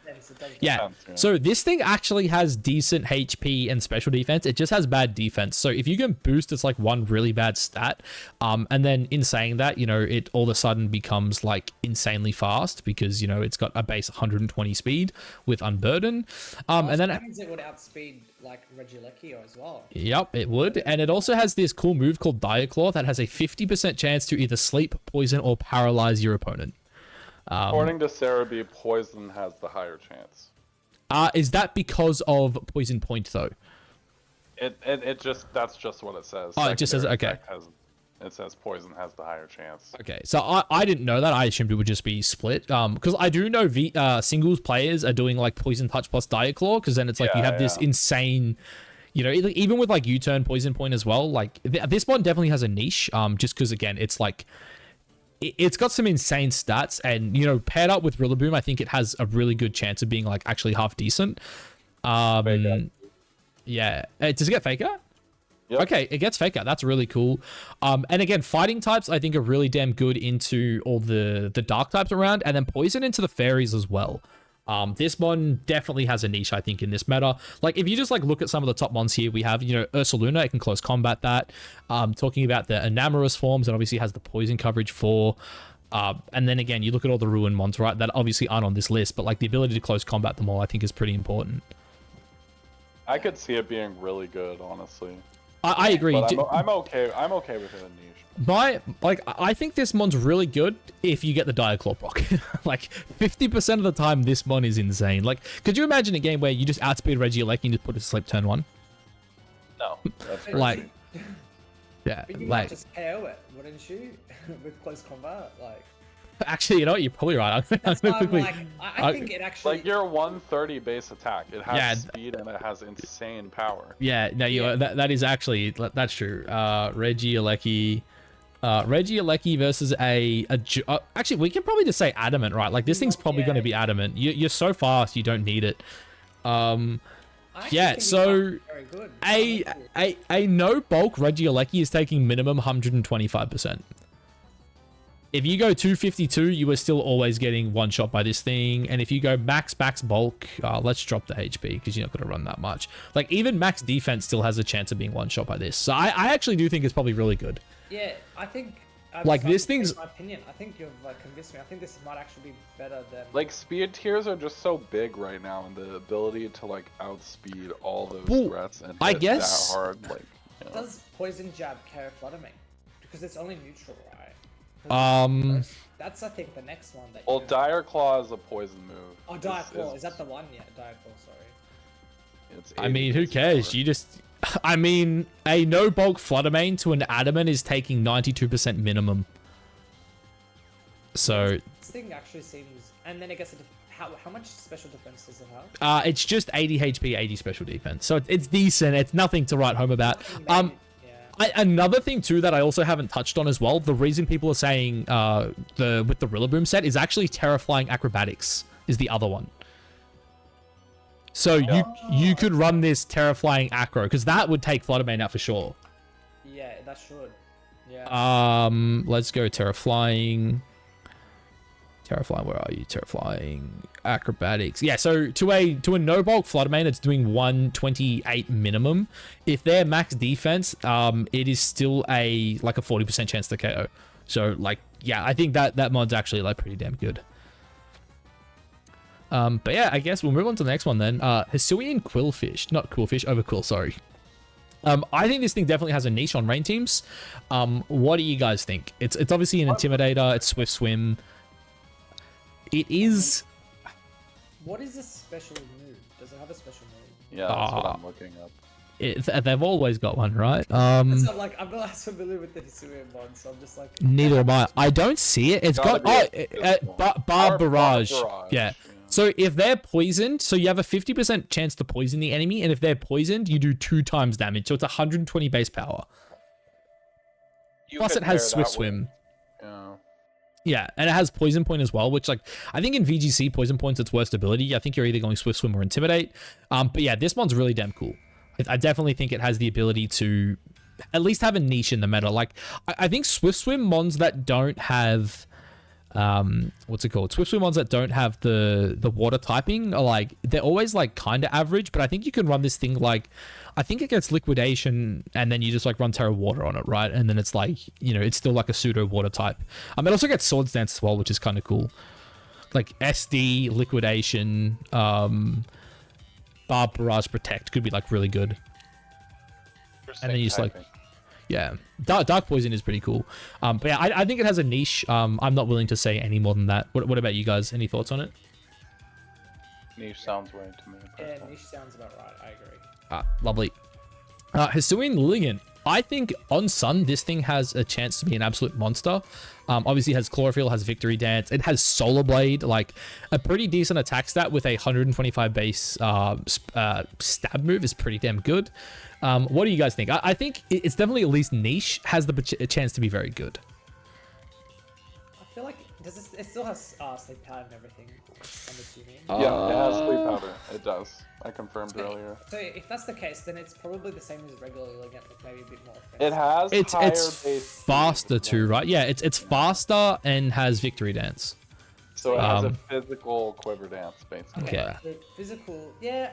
Yeah. So this thing actually has decent HP and special defense. It just has bad defense. So if you can boost, it's like one really bad stat. And then in saying that, it all of a sudden becomes like insanely fast because, it's got a base 120 speed with Unburden. And then that means it would outspeed like Regieleki as well. Yep, it would. And it also has this cool move called Dire Claw that has a 50% chance to either sleep, poison, or paralyze your opponent. According to Sarah B, poison has the higher chance. Is that because of poison point though? That's just what it says. Oh, it just says okay. It says poison has the higher chance. Okay, so I didn't know that. I assumed it would just be split. Because I do know singles players are doing like poison touch plus Dire Claw, because then it's like you have this insane. Even with like U-turn poison point as well. Like this one definitely has a niche. Just because again, it's like. It's got some insane stats, and paired up with Rillaboom, I think it has a really good chance of being like actually half decent. Yeah, does it get Faker? Yep. Okay, it gets Faker. That's really cool. And again, fighting types I think are really damn good into all the dark types around, and then poison into the fairies as well. This one definitely has a niche, I think, in this meta. Like, if you just, like, look at some of the top mons here, we have, Ursaluna, it can close combat that. Talking about the Enamorous forms, it obviously has the poison coverage for. And then, again, you look at all the Ruin mons, right, that obviously aren't on this list, but, like, the ability to close combat them all, I think, is pretty important. I could see it being really good, honestly. I agree. But I'm okay with it in niche. I think this mon's really good if you get the Dire Claw proc. Like 50% of the time, this mon is insane. Like, could you imagine a game where you just outspeed Regieleki and just put it to sleep turn 1? No. Like, yeah, but you like might just KO it, wouldn't you? With close combat, like. Actually, you're probably right. I think it actually. Like your 130 base attack, it has speed and it has insane power. Yeah, no, that is actually that's true. Regieleki versus actually we can probably just say Adamant, right? Like this thing's probably going to be Adamant. You're so fast, you don't need it. Yeah, so a no bulk Regieleki is taking minimum 125%. If you go 252, you are still always getting one shot by this thing. And if you go max bulk, let's drop the HP because you're not going to run that much. Like even max defense still has a chance of being one shot by this. So I actually do think it's probably really good. Yeah, I think. Like this thing's. My opinion. I think you've convinced me. I think this might actually be better than. Like speed tiers are just so big right now, and the ability to like outspeed all those threats and I guess that hard. Like, does poison jab carry Flutter Mane? Because it's only neutral, right? That's I think the next one that. Well, Dire Claw is a poison move. Oh, Dire Claw is that the one? Yeah, Dire Claw. Sorry. I mean, who cares? You just. I mean, a no bulk Flutter Mane to an Adamant is taking 92% minimum. So. This thing actually seems, and then I guess how much special defense does it have? It's just 80 HP, 80 special defense. So it's decent. It's nothing to write home about. Another thing too that I also haven't touched on as well, the reason people are saying with the Rillaboom set is actually Terraflying Acrobatics is the other one. So you could run this Terraflying Acro because that would take Flutter Mane out for sure. Yeah, that should. Yeah. Let's go Terraflying. Terraflying, where are you? Terraflying Acrobatics. Yeah, so to a no bulk Flutter Mane, it's doing 128 minimum. If they're max defense, it is still a 40% chance to KO. So like, yeah, I think that mod's actually like pretty damn good. But yeah, I guess we'll move on to the next one then. Hisuian Quillfish, not Quillfish, Overquill, sorry. I think this thing definitely has a niche on rain teams. What do you guys think? It's obviously an Intimidator. It's Swift Swim. It is. What is this special move? Does it have a special move? Yeah, that's what I'm looking up. They've always got one, right? It's not like I'm not as familiar with the Hisuian one, so I'm just like. Neither am I. I don't see it. It's got Bar Barrage. Yeah. So if they're poisoned, so you have a 50% chance to poison the enemy, and if they're poisoned, you do 2 times damage. So it's 120 base power. Plus, it has Swift Swim. Yeah. Yeah, and it has Poison Point as well, which, like, I think in VGC, Poison Point's its worst ability. I think you're either going Swift Swim or Intimidate. But yeah, this one's really damn cool. I definitely think it has the ability to at least have a niche in the meta. Like, I think Swift Swim mons that don't have, what's it called? Swift Swim mons that don't have the water typing are like, they're always like kind of average, but I think you can run this thing like, I think it gets Liquidation and then you just like run Terra Water on it, right? And then it's like, you know, it's still like a pseudo water type. It also gets Swords Dance as well, which is kind of cool. Like SD, Liquidation, Barb Barrage Protect could be like really good. And then you just like, yeah, Dark Poison is pretty cool. But yeah, I think it has a niche. I'm not willing to say any more than that. What about you guys? Any thoughts on it? Niche sounds right to me. Yeah, niche sounds about right. I agree. Lovely. Hisuian Lilligant. I think on Sun, this thing has a chance to be an absolute monster. Obviously, it has Chlorophyll, has Victory Dance. It has Solar Blade, like a pretty decent attack stat with a 125 base stab move is pretty damn good. What do you guys think? I think it's definitely at least niche, has the chance to be very good. I feel like it still has sleep powder and everything. I'm assuming. Yeah, it has sleep powder. It does. I confirmed earlier. So if that's the case, then it's probably the same as regular Lilligant with maybe a bit more offense. It has it's faster too, right? Yeah, it's faster and has Victory Dance. So it has a physical quiver dance, basically. Okay, Yeah. the physical, yeah.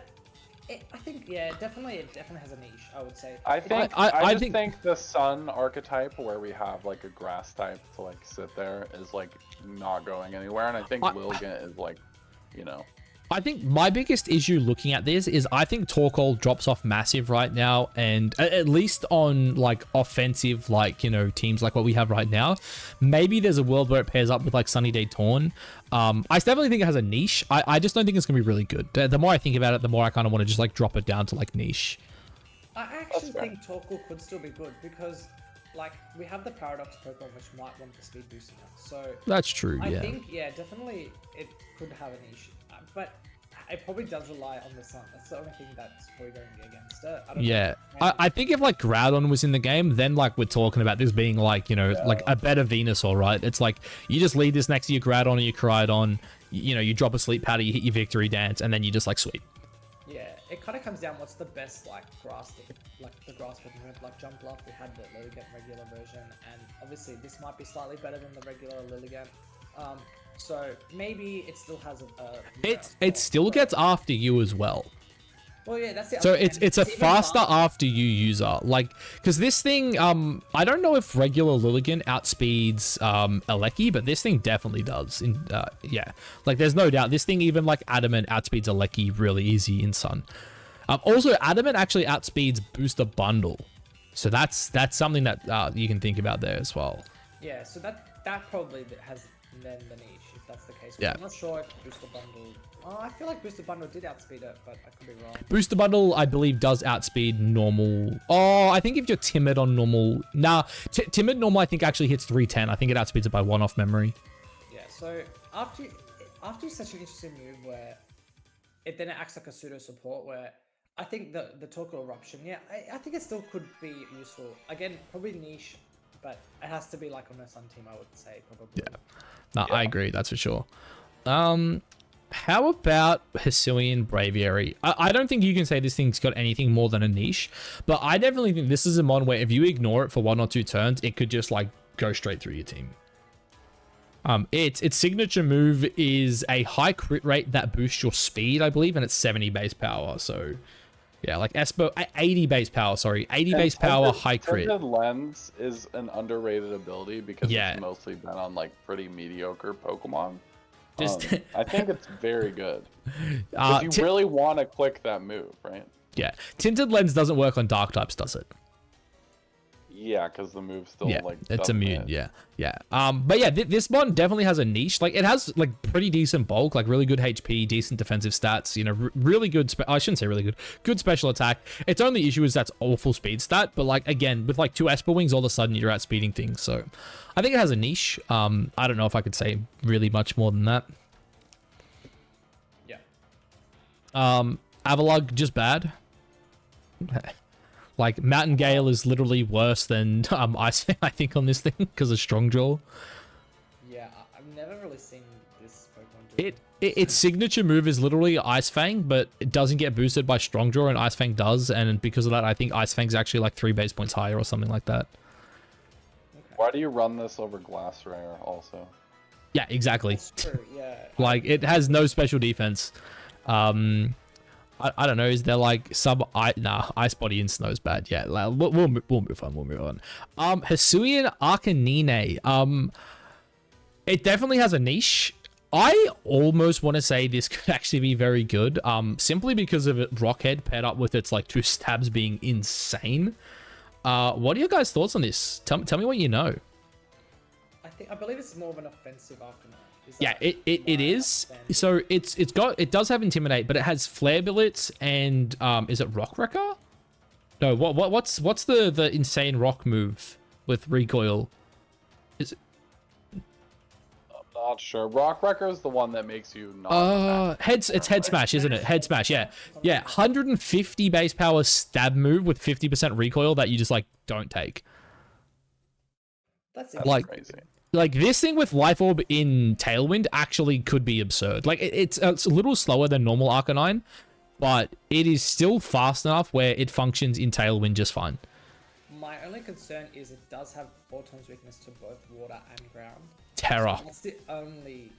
I think, yeah, it definitely has a niche, I would say. I think the Sun archetype, where we have like a grass type to like sit there, is like not going anywhere, and I think Lilligant is like, you know. I think my biggest issue looking at this is I think Torkoal drops off massive right now, and at least on like offensive, like, you know, teams like what we have right now, maybe there's a world where it pairs up with like Sunny Day Torn. I definitely think it has a niche. I just don't think it's gonna be really good. The more I think about it, the more I kind of want to just like drop it down to like niche. I actually think Torkoal could still be good because, like, we have the Paradox Pokemon which might want the speed boosting up. So that's true. I think, yeah, definitely it could have a niche. But it probably does rely on the Sun. That's the only thing that's probably going against it. I don't know. I think if like Groudon was in the game, then like we're talking about this being like, you know, like a better Venusaur, right? It's like you just leave this next to your Groudon or your Cryogon, you know, you drop a Sleep Powder, you hit your Victory Dance, and then you just like sweep. Yeah, it kind of comes down what's the best like grass thing, like the grass Pokemon, like Jump Bluff. We had the Lilligant regular version, and obviously this might be slightly better than the regular Lilligant. So maybe it still has it still gets after you as well. Well, yeah, that's it. So it's a faster after you user, like, because this thing, I don't know if regular Lilligant outspeeds Aleki, but this thing definitely does. Yeah, like there's no doubt this thing, even like Adamant outspeeds Aleki really easy in Sun. Also, Adamant actually outspeeds Booster Bundle, so that's something that you can think about there as well. Yeah, so that probably has then the niche, if that's the case. Yeah. I'm not sure if Booster Bundle... Oh, I feel like Booster Bundle did outspeed it, but I could be wrong. Booster Bundle, I believe, does outspeed normal. Oh, I think if you're timid on normal... Nah, timid normal, I think, actually hits 310. I think it outspeeds it by 1 off memory. Yeah, so after such an interesting move where it then acts like a pseudo support, where I think the Torkoal Eruption, yeah, I think it still could be useful. Again, probably niche, but it has to be like on a Sun team, I would say, probably. Yeah. No, I agree. That's for sure. How about Hisuian Braviary? I don't think you can say this thing's got anything more than a niche, but I definitely think this is a mon where if you ignore it for 1 or 2 turns, it could just like go straight through your team. Its signature move is a high crit rate that boosts your speed, I believe, and it's 70 base power. So yeah, like Espo, 80 base power, sorry. 80 base power, high crit. Tinted Lens is an underrated ability because it's mostly been on like pretty mediocre Pokemon. Just I think it's very good. Because you really want to click that move, right? yeah. Tinted Lens doesn't work on dark types, does it? Yeah, because the move still Yeah, like it's doesn't immune. hit. Yeah. But yeah, this one definitely has a niche. Like, it has like pretty decent bulk, like really good HP, decent defensive stats. You know, really good. I shouldn't say really good. Good special attack. Its only issue is that's awful speed stat. But like again, with like 2 Esper wings, all of a sudden you're outspeeding things. So, I think it has a niche. I don't know if I could say really much more than that. Yeah. Avalugg just bad. Like, Mountain Gale is literally worse than Ice Fang, I think, on this thing because of Strong Jaw. Yeah, I've never really seen this Pokemon do Its signature move is literally Ice Fang, but it doesn't get boosted by Strong Jaw, and Ice Fang does. And because of that, I think Ice Fang's actually like 3 base points higher or something like that. Okay. Why do you run this over Glass Rare also? Yeah, exactly. That's true, yeah. Like, it has no special defense. I don't know. Is there like Ice Body in Snow's bad? Yeah, we'll move on. We'll move on. Hisuian Arcanine. It definitely has a niche. I almost want to say this could actually be very good. Simply because of it Rockhead paired up with its like 2 stabs being insane. What are your guys' thoughts on this? Tell me what you know. I believe it's more of an offensive Arcanine. Yeah, it is. So it does have Intimidate, but it has Flare Blitz and is it Rock Wrecker? No, what's the insane rock move with recoil? Is it? I'm not sure. Rock Wrecker is the one that makes you not. It's Head Smash, isn't it? Head Smash, yeah. 150 base power stab move with 50% recoil that you just like don't take. That's like crazy. Like, this thing with Life Orb in Tailwind actually could be absurd. Like, it's a little slower than normal Arcanine, but it is still fast enough where it functions in Tailwind just fine. My only concern is it does have 4 times weakness to both water and ground. Terror. So that's the only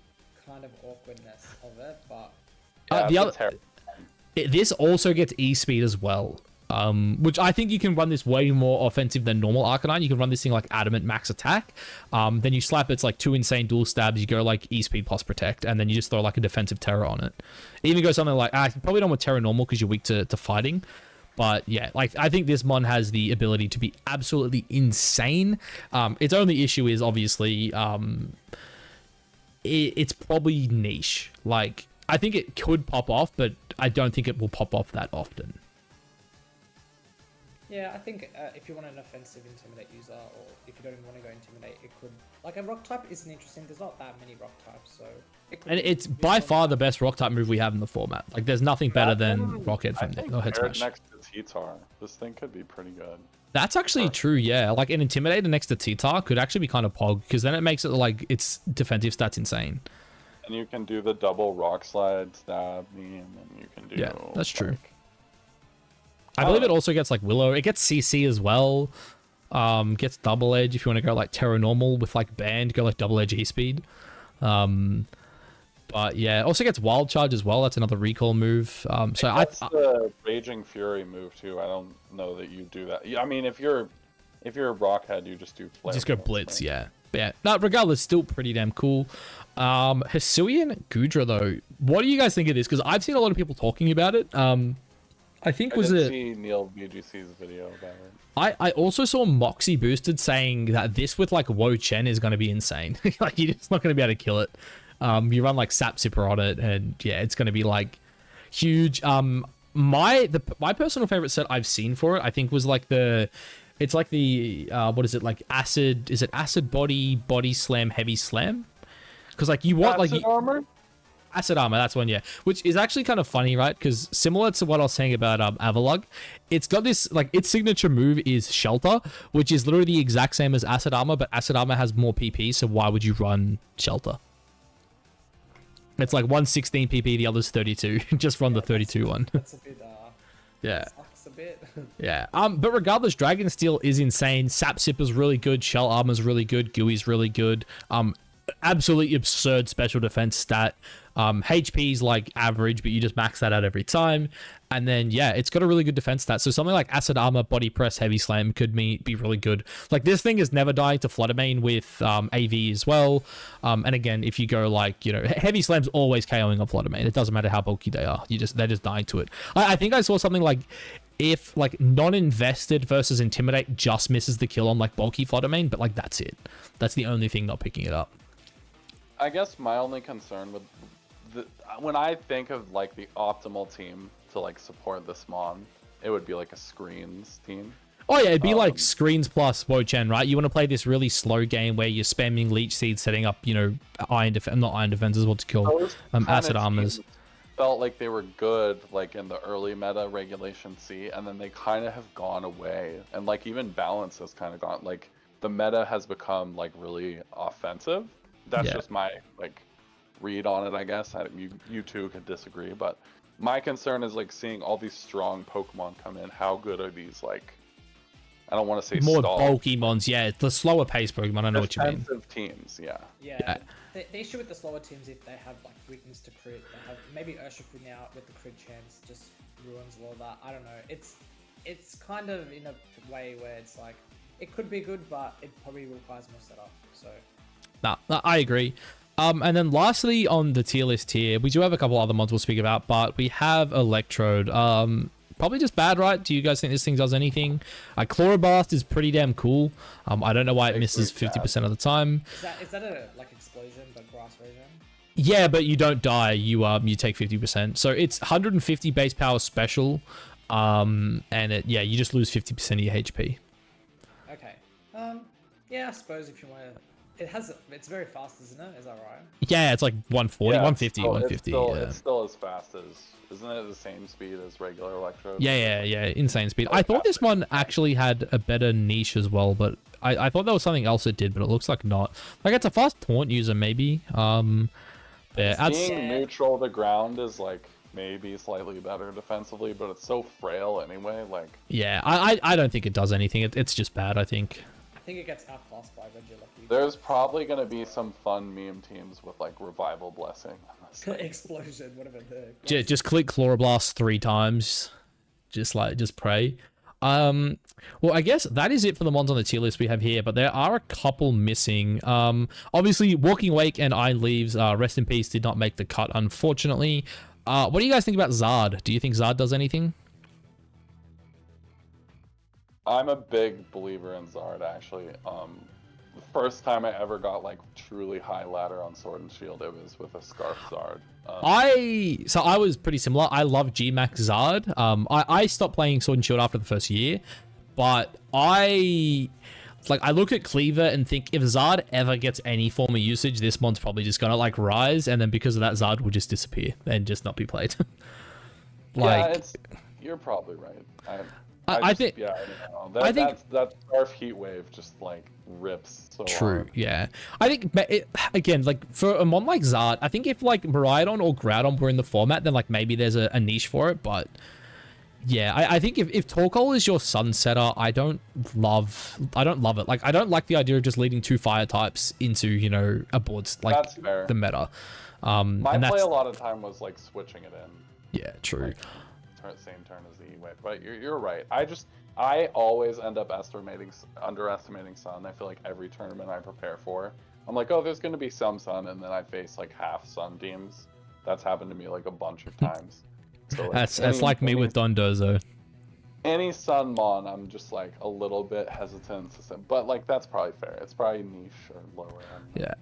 kind of awkwardness of it, but... This also gets E-Speed as well. Which I think you can run this way more offensive than normal Arcanine. You can run this thing like Adamant max attack. Then you slap its like 2 insane dual stabs. You go like E-Speed plus protect, and then you just throw like a defensive terror on it. Even go something like you probably don't want Terror normal because you're weak to fighting. But yeah, like I think this mon has the ability to be absolutely insane. Its only issue is obviously it's probably niche. Like, I think it could pop off, but I don't think it will pop off that often. Yeah, I think if you want an offensive Intimidate user, or if you don't even want to go Intimidate, it could... Like, a Rock type isn't interesting. There's not that many Rock types, so... And it's by far the best Rock type move we have in the format. Like, there's nothing better than Rockhead from Head Smash. Next to T-Tar, this thing could be pretty good. That's actually true, yeah. Like, an Intimidator next to T-Tar could actually be kind of pog, because then it makes it, like, its defensive stats insane. And you can do the double Rock Slide stab me, and then you can do... Yeah, that's true. I believe it also gets like Willow. It gets CC as well. Gets double edge if you want to go like Terra normal with like band, go like double edge E-Speed. But yeah, also gets Wild Charge as well. That's another recall move. So that's the Raging Fury move too. I don't know that you do that. I mean, if you're a Rockhead, you just do flare. Just go Blitz, right? Yeah. But yeah. No, regardless, still pretty damn cool. Hisuian Gudra though. What do you guys think of this? Because I've seen a lot of people talking about it. I think I did see Neil VGC's video about it. I also saw Moxie Boosted saying that this with like Wo Chen is going to be insane. Like, you're just not going to be able to kill it. You run like Sap Sipper on it, and yeah, it's going to be like huge. My personal favorite set I've seen for it, I think, was like it's like the what is it, like acid? Is it acid body slam heavy slam? Because like you want acid armor. Acid Armor, that's one, yeah. Which is actually kind of funny, right? Because similar to what I was saying about Avalugg, it's got this, like, its signature move is Shelter, which is literally the exact same as Acid Armor, but Acid Armor has more PP, so why would you run Shelter? It's like 116 PP, the other's 32. Just run the 32 one. That's a bit, yeah. Sucks a bit. Yeah. But regardless, Dragon Steel is insane. Sap Sipper's really good. Shell Armor's really good. Gooey's really good. absolutely absurd special defense stat. HP's like average, but you just max that out every time. And then yeah, it's got a really good defense stat. So something like acid armor, body press, heavy slam could be really good. Like this thing is never dying to flutter main with AV as well. And again, if you go like, you know, heavy slam's always KOing on flutter main. It doesn't matter how bulky they are. They're just dying to it. I think I saw something like if like non-invested versus intimidate just misses the kill on like bulky flutter main, but like that's it. That's the only thing not picking it up. I guess my only concern with when I think of like the optimal team to like support this mon, it would be like a screens team. Oh yeah, it'd be like screens plus Wochen, right? You want to play this really slow game where you're spamming leech seeds, setting up, you know, not iron defenses, what to kill, acid armors. Felt like they were good like in the early meta regulation C, and then they kind of have gone away, and like even balance has kind of gone, like the meta has become like really offensive. That's just my like read on it, I guess. You two could disagree, but my concern is like seeing all these strong Pokemon come in. How good are these, like, I don't want to say more bulky mons? Yeah, the slower pace Pokemon. I know what you mean. Defensive teams, yeah. The issue with the slower teams, if they have like weakness to crit, they have maybe Urshifu now with the crit chance just ruins all that. I don't know. It's kind of in a way where it's like it could be good, but it probably requires more setup. So. Nah, I agree. And then lastly on the tier list here, we do have a couple other mods we'll speak about, but we have Electrode. Probably just bad, right? Do you guys think this thing does anything? Chloroblast is pretty damn cool. I don't know why it misses 50% of the time. Is that a like explosion but grass version? Yeah, but you don't die. You take 50%. So it's 150 base power special, and you just lose 50% of your HP. Okay. Yeah, I suppose if you want to. It's very fast, isn't it? Is that right? Yeah, it's like 140, 150, 150. It's still as fast as, isn't it the same speed as regular Electrode? Yeah, insane speed. I thought this one actually had a better niche as well, but I thought there was something else it did, but it looks like not. Like it's a fast taunt user maybe. Being neutral to ground is like maybe slightly better defensively, but it's so frail anyway. Like yeah, I don't think it does anything. It's just bad, I think. I think it gets outclassed by Regilucky. There's probably going to be some fun meme teams with like Revival Blessing. Explosion, whatever the... Just click Chloroblast 3 times. Just pray. Well, I guess that is it for the mons on the tier list we have here, but there are a couple missing. Obviously, Walking Wake and Iron Leaves, rest in peace, did not make the cut, unfortunately. What do you guys think about Zard? Do you think Zard does anything? I'm a big believer in Zard, actually. The first time I ever got like truly high ladder on Sword and Shield, it was with a Scarf Zard. I was pretty similar. I love G-Max Zard. I stopped playing Sword and Shield after the first year, but I look at Cleaver and think if Zard ever gets any form of usage, this mon's probably just gonna like rise, and then because of that, Zard will just disappear and just not be played. You're probably right. I think that Scarf Heat Wave just like rips so true hard. Yeah, I think again, like for a mon like Zard, I think if like Miraidon or Groudon were in the format, then like maybe there's a niche for it. But yeah, I think if Torkoal is your Sunsetter, I don't love it. Like I don't like the idea of just leading 2 fire types into, you know, a board like the meta. My play a lot of time was like switching it in. Yeah, true. Like, same turn as the E-Wave, but you're right. I always end up underestimating Sun. I feel like every tournament I prepare for, I'm like, oh, there's going to be some Sun, and then I face like half Sun teams. That's happened to me like a bunch of times. So, like, that's like me with Dondozo. Any Sun mon, I'm just like a little bit hesitant to say, but like that's probably fair. It's probably niche or lower end. Yeah.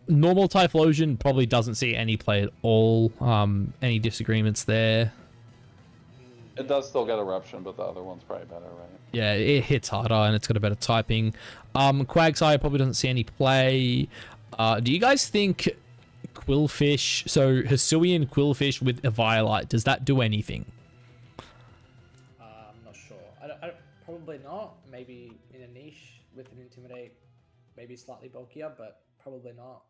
Normal Typhlosion probably doesn't see any play at all. Any disagreements there? It does still get Eruption, but the other one's probably better, right? Yeah, it hits harder and it's got a better typing. Quagsire probably doesn't see any play. Do you guys think Quillfish, so Hisuian Quillfish with Eviolite, does that do anything? I'm not sure. I probably not. Maybe in a niche with an Intimidate, maybe slightly bulkier, but probably not.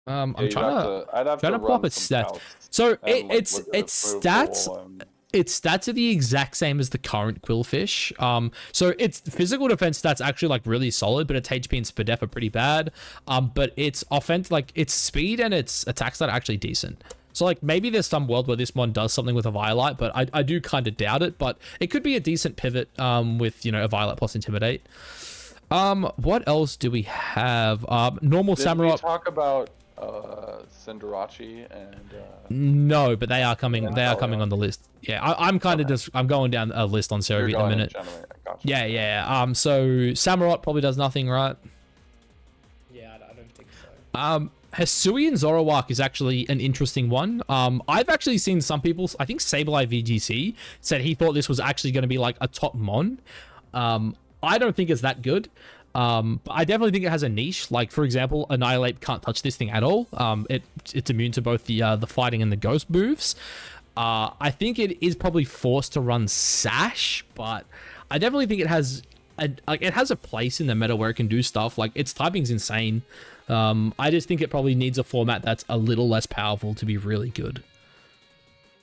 I'm trying to pull up its stats. So it's stats. its stats are the exact same as the current Quillfish. So its physical defense stats actually like really solid, but its HP and Spadef are pretty bad. But its offense, like its speed and its attack stat are actually decent. So like maybe there's some world where this one does something with a Violet, but I do kind of doubt it. But it could be a decent pivot with, you know, a Violet plus Intimidate. What else do we have? Normal Samurai. Did we talk about Cinderace and no, but they are coming. They are coming on the list. Yeah, I'm kind of just I'm going down a list on Cerebi at the minute. Gotcha. Yeah. So Samurott probably does nothing, right? Yeah, I don't think so. Hisui and Zoroark is actually an interesting one. I've actually seen some people, I think Sableye VGC said he thought this was actually going to be like a top mon. I don't think it's that good. But I definitely think it has a niche. Like, for example, Annihilate can't touch this thing at all. It's immune to both the fighting and the ghost moves. I think it is probably forced to run Sash, but I definitely think it has a place in the meta where it can do stuff. Like, its typing's insane. I just think it probably needs a format that's a little less powerful to be really good.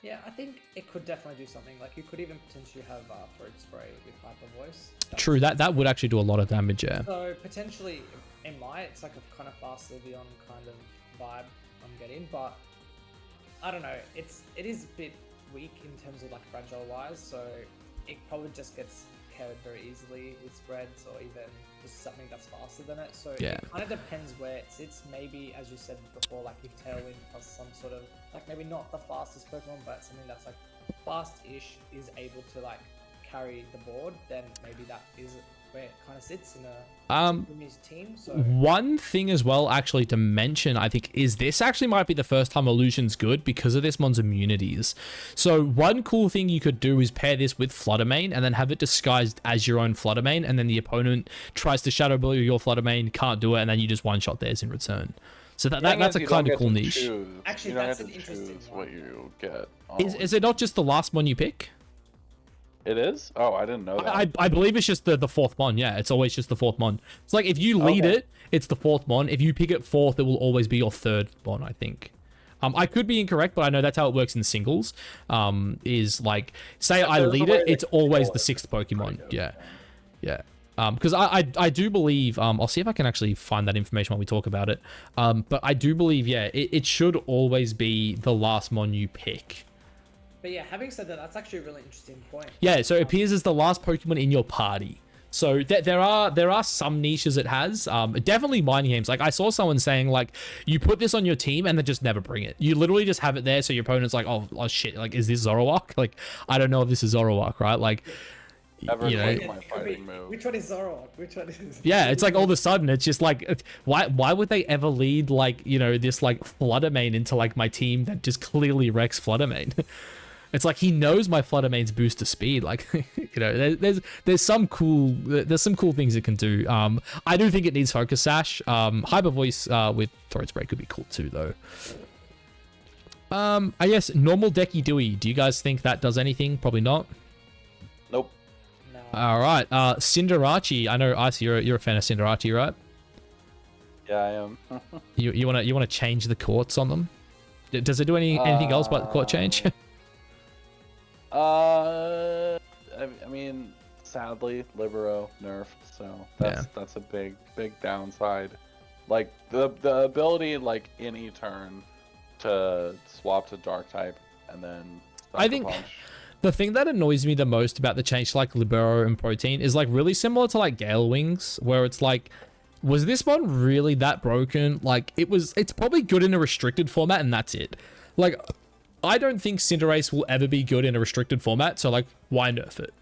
Yeah, I think it could definitely do something. Like, you could even potentially have Throat Spray with Hyper Voice. True, that would actually do a lot of damage, yeah. So, potentially, it might. It's like a kind of fast Sylveon kind of vibe I'm getting. But, I don't know. It is a bit weak in terms of, like, fragile-wise. So, it probably just gets carried very easily with spreads or even just something that's faster than it. So yeah. It kind of depends where it sits. Maybe, as you said before, like if Tailwind plus some sort of, like maybe not the fastest Pokemon, but something that's like fast-ish is able to like carry the board, then maybe that is where it kind of sits in a team. So one thing as well actually to mention, I think, is this actually might be the first time Illusion's good because of this mon's immunities. So one cool thing you could do is pair this with Fluttermane and then have it disguised as your own Fluttermane, and then the opponent tries to Shadow Ball your Fluttermane, can't do it, and then you just one-shot theirs in return. So that's a kind of cool niche. Actually, that's an interesting one. What you get. Is it not just the last one you pick? It is? Oh, I didn't know that. I believe it's just the fourth mon. Yeah, it's always just the fourth mon. It's like if you lead it, it's the fourth mon. If you pick it fourth, it will always be your third mon, I think. I could be incorrect, but I know that's how it works in singles. Is like, say I lead it, it's always the sixth Pokemon. Yeah. Because I do believe, I'll see if I can actually find that information while we talk about it. But I do believe, yeah, it should always be the last mon you pick. But yeah, having said that, that's actually a really interesting point. Yeah, so it appears as the last Pokemon in your party. So there are some niches it has. Definitely mining games. Like I saw someone saying like you put this on your team and then just never bring it. You literally just have it there so your opponent's like, oh shit, like is this Zoroark? Like I don't know if this is Zoroark, right? Like Never you know, my fighting move. Which one is Zoroark? Which one is? Yeah, it's like all of a sudden it's just like why would they ever lead like, you know, this like Fluttermane into like my team that just clearly wrecks Fluttermane? It's like he knows my Fluttermane's boost to speed. Like, you know, there's some cool things it can do. I do think it needs Focus Sash. Hyper Voice with Throat Spray could be cool too, though. I guess normal Decky Dewey. Do you guys think that does anything? Probably not. Nope. No. All right. Cinderace. I know Ice, you're a fan of Cinderace, right? Yeah, I am. you wanna change the courts on them? Does it do anything else but the court change? I mean, sadly, Libero nerfed, so that's a big downside. Like the ability, like any turn, to swap to Dark type and then. I think the thing that annoys me the most about the change to like Libero and Protein is like really similar to like Gale Wings, where it's like, was this one really that broken? Like it's probably good in a restricted format and that's it. Like. I don't think Cinderace will ever be good in a restricted format, so like, why nerf it?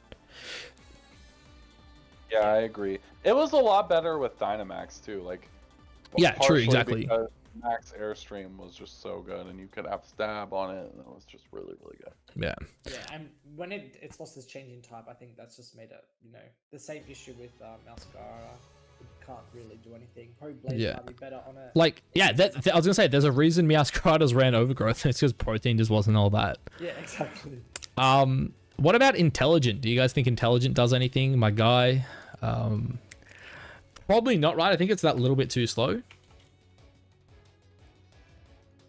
Yeah, I agree. It was a lot better with Dynamax too. Like, yeah, true, exactly. Because Max Airstream was just so good, and you could have stab on it, and it was just really, really good. Yeah. Yeah, and when it's lost its changing type, I think that's just made it, you know, the same issue with Mascara. It can't really do anything. Probably Blaze might be better on it. Like, yeah, I was gonna say there's a reason Meowscarada's ran Overgrowth. It's because Protein just wasn't all that. Yeah, exactly. What about Intelligent? Do you guys think Intelligent does anything? My guy. Probably not, right? I think it's that little bit too slow.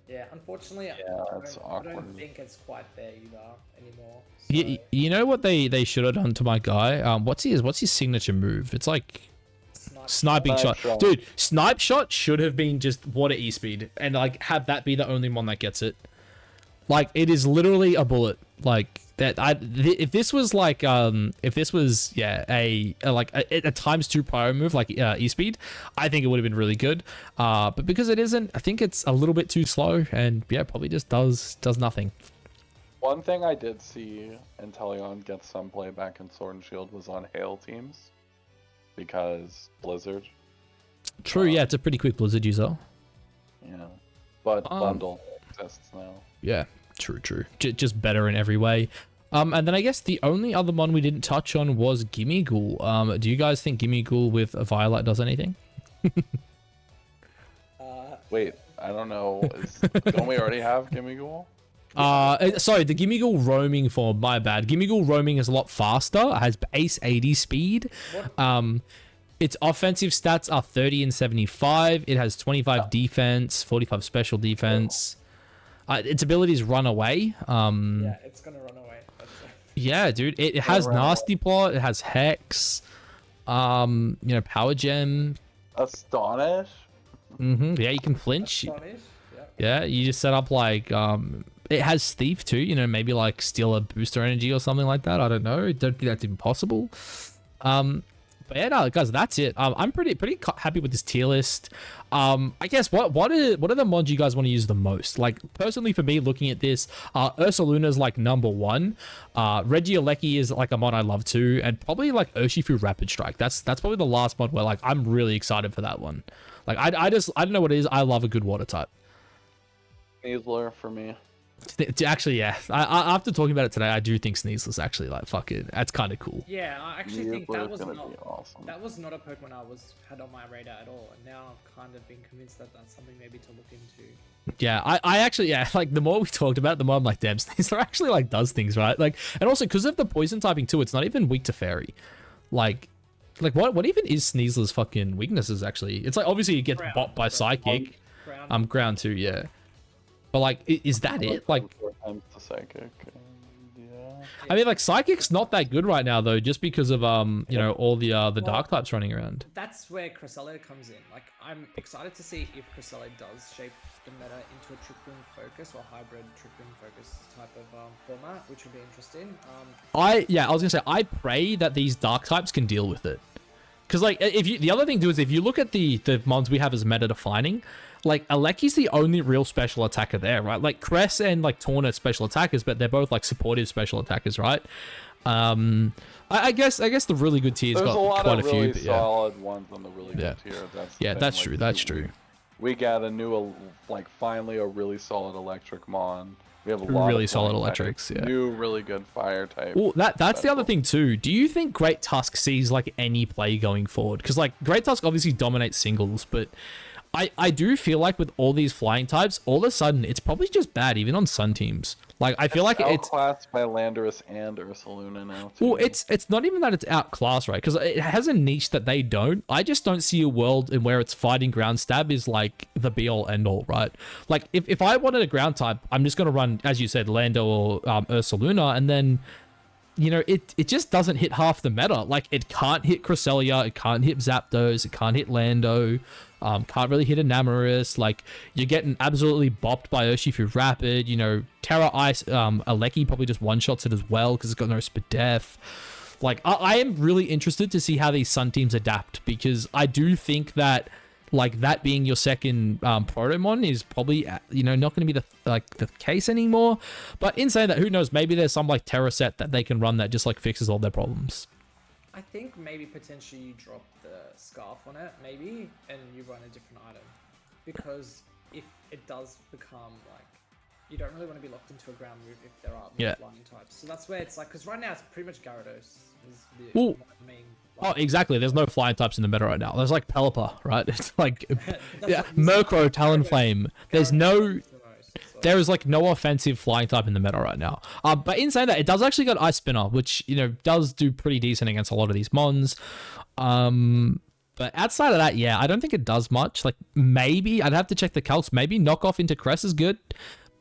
Yeah, unfortunately, that's I awkward. don't think it's quite there either anymore. So, You know what they should have done to my guy? What's his signature move? It's like sniping Snipe shot. shot. Dude, snipe shot should have been just water e-speed and like have that be the only one that gets it. Like it is literally a bullet. Like that. If this was like if this was a times 2 pyro move like e-speed, I think it would have been really good. But because it isn't, I think it's a little bit too slow and yeah, probably just does nothing. One thing I did see Inteleon get some play back in Sword and Shield was on Hail teams. Because Blizzard. True, yeah, it's a pretty quick Blizzard user. Yeah. But Bundle exists now. Yeah, true. Just better in every way. And then I guess the only other one we didn't touch on was Gimme Ghoul. Do you guys think Gimme Ghoul with a Violet does anything? Wait, I don't know. Don't we already have Gimme Ghoul? Sorry, the Gimme Ghoul roaming form, my bad. Gimme Ghoul roaming is a lot faster. It has base 80 speed. Its offensive stats are 30 and 75. It has 25 defense, 45 special defense. Its abilities run away. yeah, it's gonna run away. Yeah, dude. It has Nasty Plot. It has Hex. Power Gem. Astonish? Yeah, you can flinch. Astonish. Yeah, you just set up like it has Thief too, maybe like steal a booster energy or something like that. I don't know. Don't think that's impossible. But yeah, no, guys, that's it. I'm pretty happy with this tier list. I guess what are the mods you guys want to use the most? Like personally for me, looking at this, Ursaluna's like number 1. Regieleki is like a mod I love too, and probably like Urshifu Rapid Strike. That's probably the last mod where like I'm really excited for that one. Like I don't know what it is. I love a good water type. Sneasler for me. Actually, yeah. After talking about it today, I do think Sneasel's actually like fucking. That's kind of cool. Yeah, I actually think that was not awesome. that was not a Pokemon I had on my radar at all, and now I've kind of been convinced that that's something maybe to look into. Yeah, I actually, yeah, like the more we talked about it, the more I'm like, damn, Sneasler actually like does things right. Like, and also because of the poison typing too, it's not even weak to fairy. Like what even is Sneasler's fucking weaknesses actually? It's like obviously it gets bopped by psychic. Ground too, yeah. But like, is that it? Like, 4 times the psychic. Yeah. I mean, like psychic's not that good right now though, just because of all the dark types running around. That's where Cresselia comes in. Like, I'm excited to see if Cresselia does shape the meta into a trick wing focus or hybrid trick wing focus type of format, which would be interesting. I was gonna say I pray that these dark types can deal with it, because like the other thing too is if you look at the mons we have as meta defining. Like, Aleki's the only real special attacker there, right? Like, Cress and, like, Torn are special attackers, but they're both, like, supportive special attackers, right? I guess the really good tier's got quite a few. There's a lot of really solid ones on the really good tier. That's true. That's true. We got a new, finally a really solid electric mon. We have a lot really of solid electrics, yeah. New, really good fire type. Well, that's the other thing too. Do you think Great Tusk sees, like, any play going forward? Because, like, Great Tusk obviously dominates singles, but... I do feel like with all these flying types, all of a sudden, it's probably just bad, even on Sun teams. Like, I feel like it's outclassed by Landorus and Ursaluna now, too. Well, it's not even that it's outclassed, right? Because it has a niche that they don't. I just don't see a world in where it's fighting ground stab is, like, the be-all, end-all, right? Like, if I wanted a ground type, I'm just going to run, as you said, Lando or Ursaluna, and then... it just doesn't hit half the meta. Like, it can't hit Cresselia, it can't hit Zapdos, it can't hit Lando, can't really hit Enamorus. Like, you're getting absolutely bopped by Urshifu Rapid. Terra Ice, Aleki probably just one-shots it as well because it's got no Spadef. Like, I am really interested to see how these Sun teams adapt, because I do think that, like, that being your second Protomon is probably, not going to be the case anymore. But in saying that, who knows? Maybe there's some, like, Terra set that they can run that just, like, fixes all their problems. I think maybe potentially you drop the scarf on it, maybe, and you run a different item. Because if it does become, like, you don't really want to be locked into a ground move if there are flying types. So that's where it's like, because right now it's pretty much Gyarados is the main... Oh, exactly. There's no flying types in the meta right now. There's like Pelipper, right? It's like Murkrow, Talonflame. There's no... There is like no offensive flying type in the meta right now. But in saying that, it does actually got Ice Spinner, which, does do pretty decent against a lot of these mons. But outside of that, yeah, I don't think it does much. Like, maybe I'd have to check the calcs. Maybe knock off into Cress is good,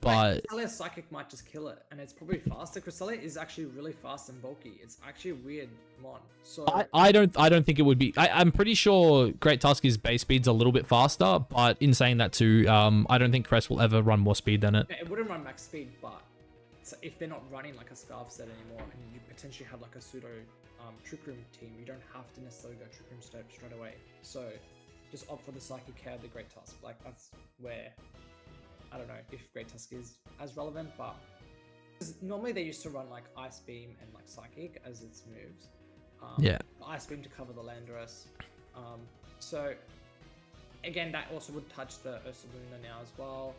but Cresselia Psychic might just kill it, and it's probably faster. Cresselia is actually really fast and bulky. It's actually a weird mon. So I don't think it would be. I'm pretty sure Great Tusk's base speed's a little bit faster, but in saying that too, I don't think Cress will ever run more speed than it. it wouldn't run max speed, but so if they're not running like a Scarf set anymore, and you potentially have like a pseudo Trick Room team, you don't have to necessarily go Trick Room straight away. So just opt for the Psychic Care, the Great Tusk. Like that's where I don't know if Great Tusk is as relevant, but normally they used to run like Ice Beam and like Psychic as its moves. Yeah. Ice Beam to cover the Landorus. So again, that also would touch the Ursaluna now as well.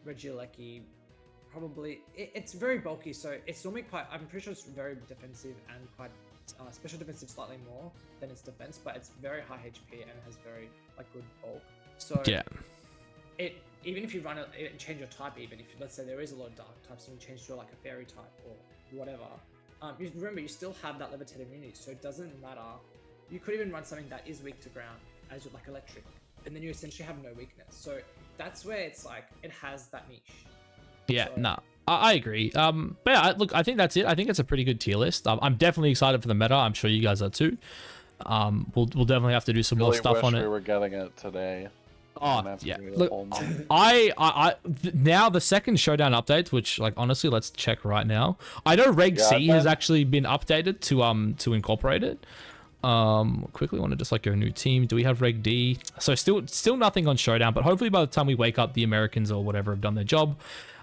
Regieleki, probably it's very bulky, so it's normally quite. I'm pretty sure it's very defensive and quite special defensive slightly more than its defense, but it's very high HP and it has very like good bulk. So Yeah. Even if you run it, change your type. Even if let's say there is a lot of dark types, and you change to like a fairy type or whatever. You remember you still have that levitate immunity, so it doesn't matter. You could even run something that is weak to ground as like electric, and then you essentially have no weakness. So that's where it's like it has that niche. Yeah, So- nah, I agree. But yeah, look, I think that's it. I think it's a pretty good tier list. I'm definitely excited for the meta. I'm sure you guys are too. We'll definitely have to do some more Really stuff wish on we it. were getting it today. Oh Don't have to yeah, do the look, whole month. now the second showdown update, which like honestly, let's check right now. I know Reg Yeah, C has man. actually been updated to incorporate it. Quickly want to just like go new team. Do we have Reg D? So still nothing on showdown, but hopefully by the time we wake up, the Americans or whatever have done their job.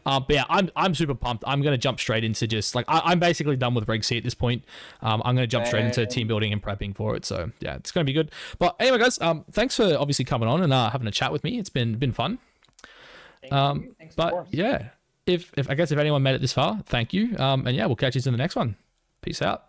But yeah, I'm super pumped. I'm gonna jump straight into just like I'm basically done with Reg C at this point. I'm gonna jump straight into team building and prepping for it. So yeah, it's gonna be good. But anyway, guys, thanks for obviously coming on and having a chat with me. It's been fun. Thank you. Thanks for But yeah, if I guess if anyone made it this far, thank you. And yeah, we'll catch you in the next one. Peace out.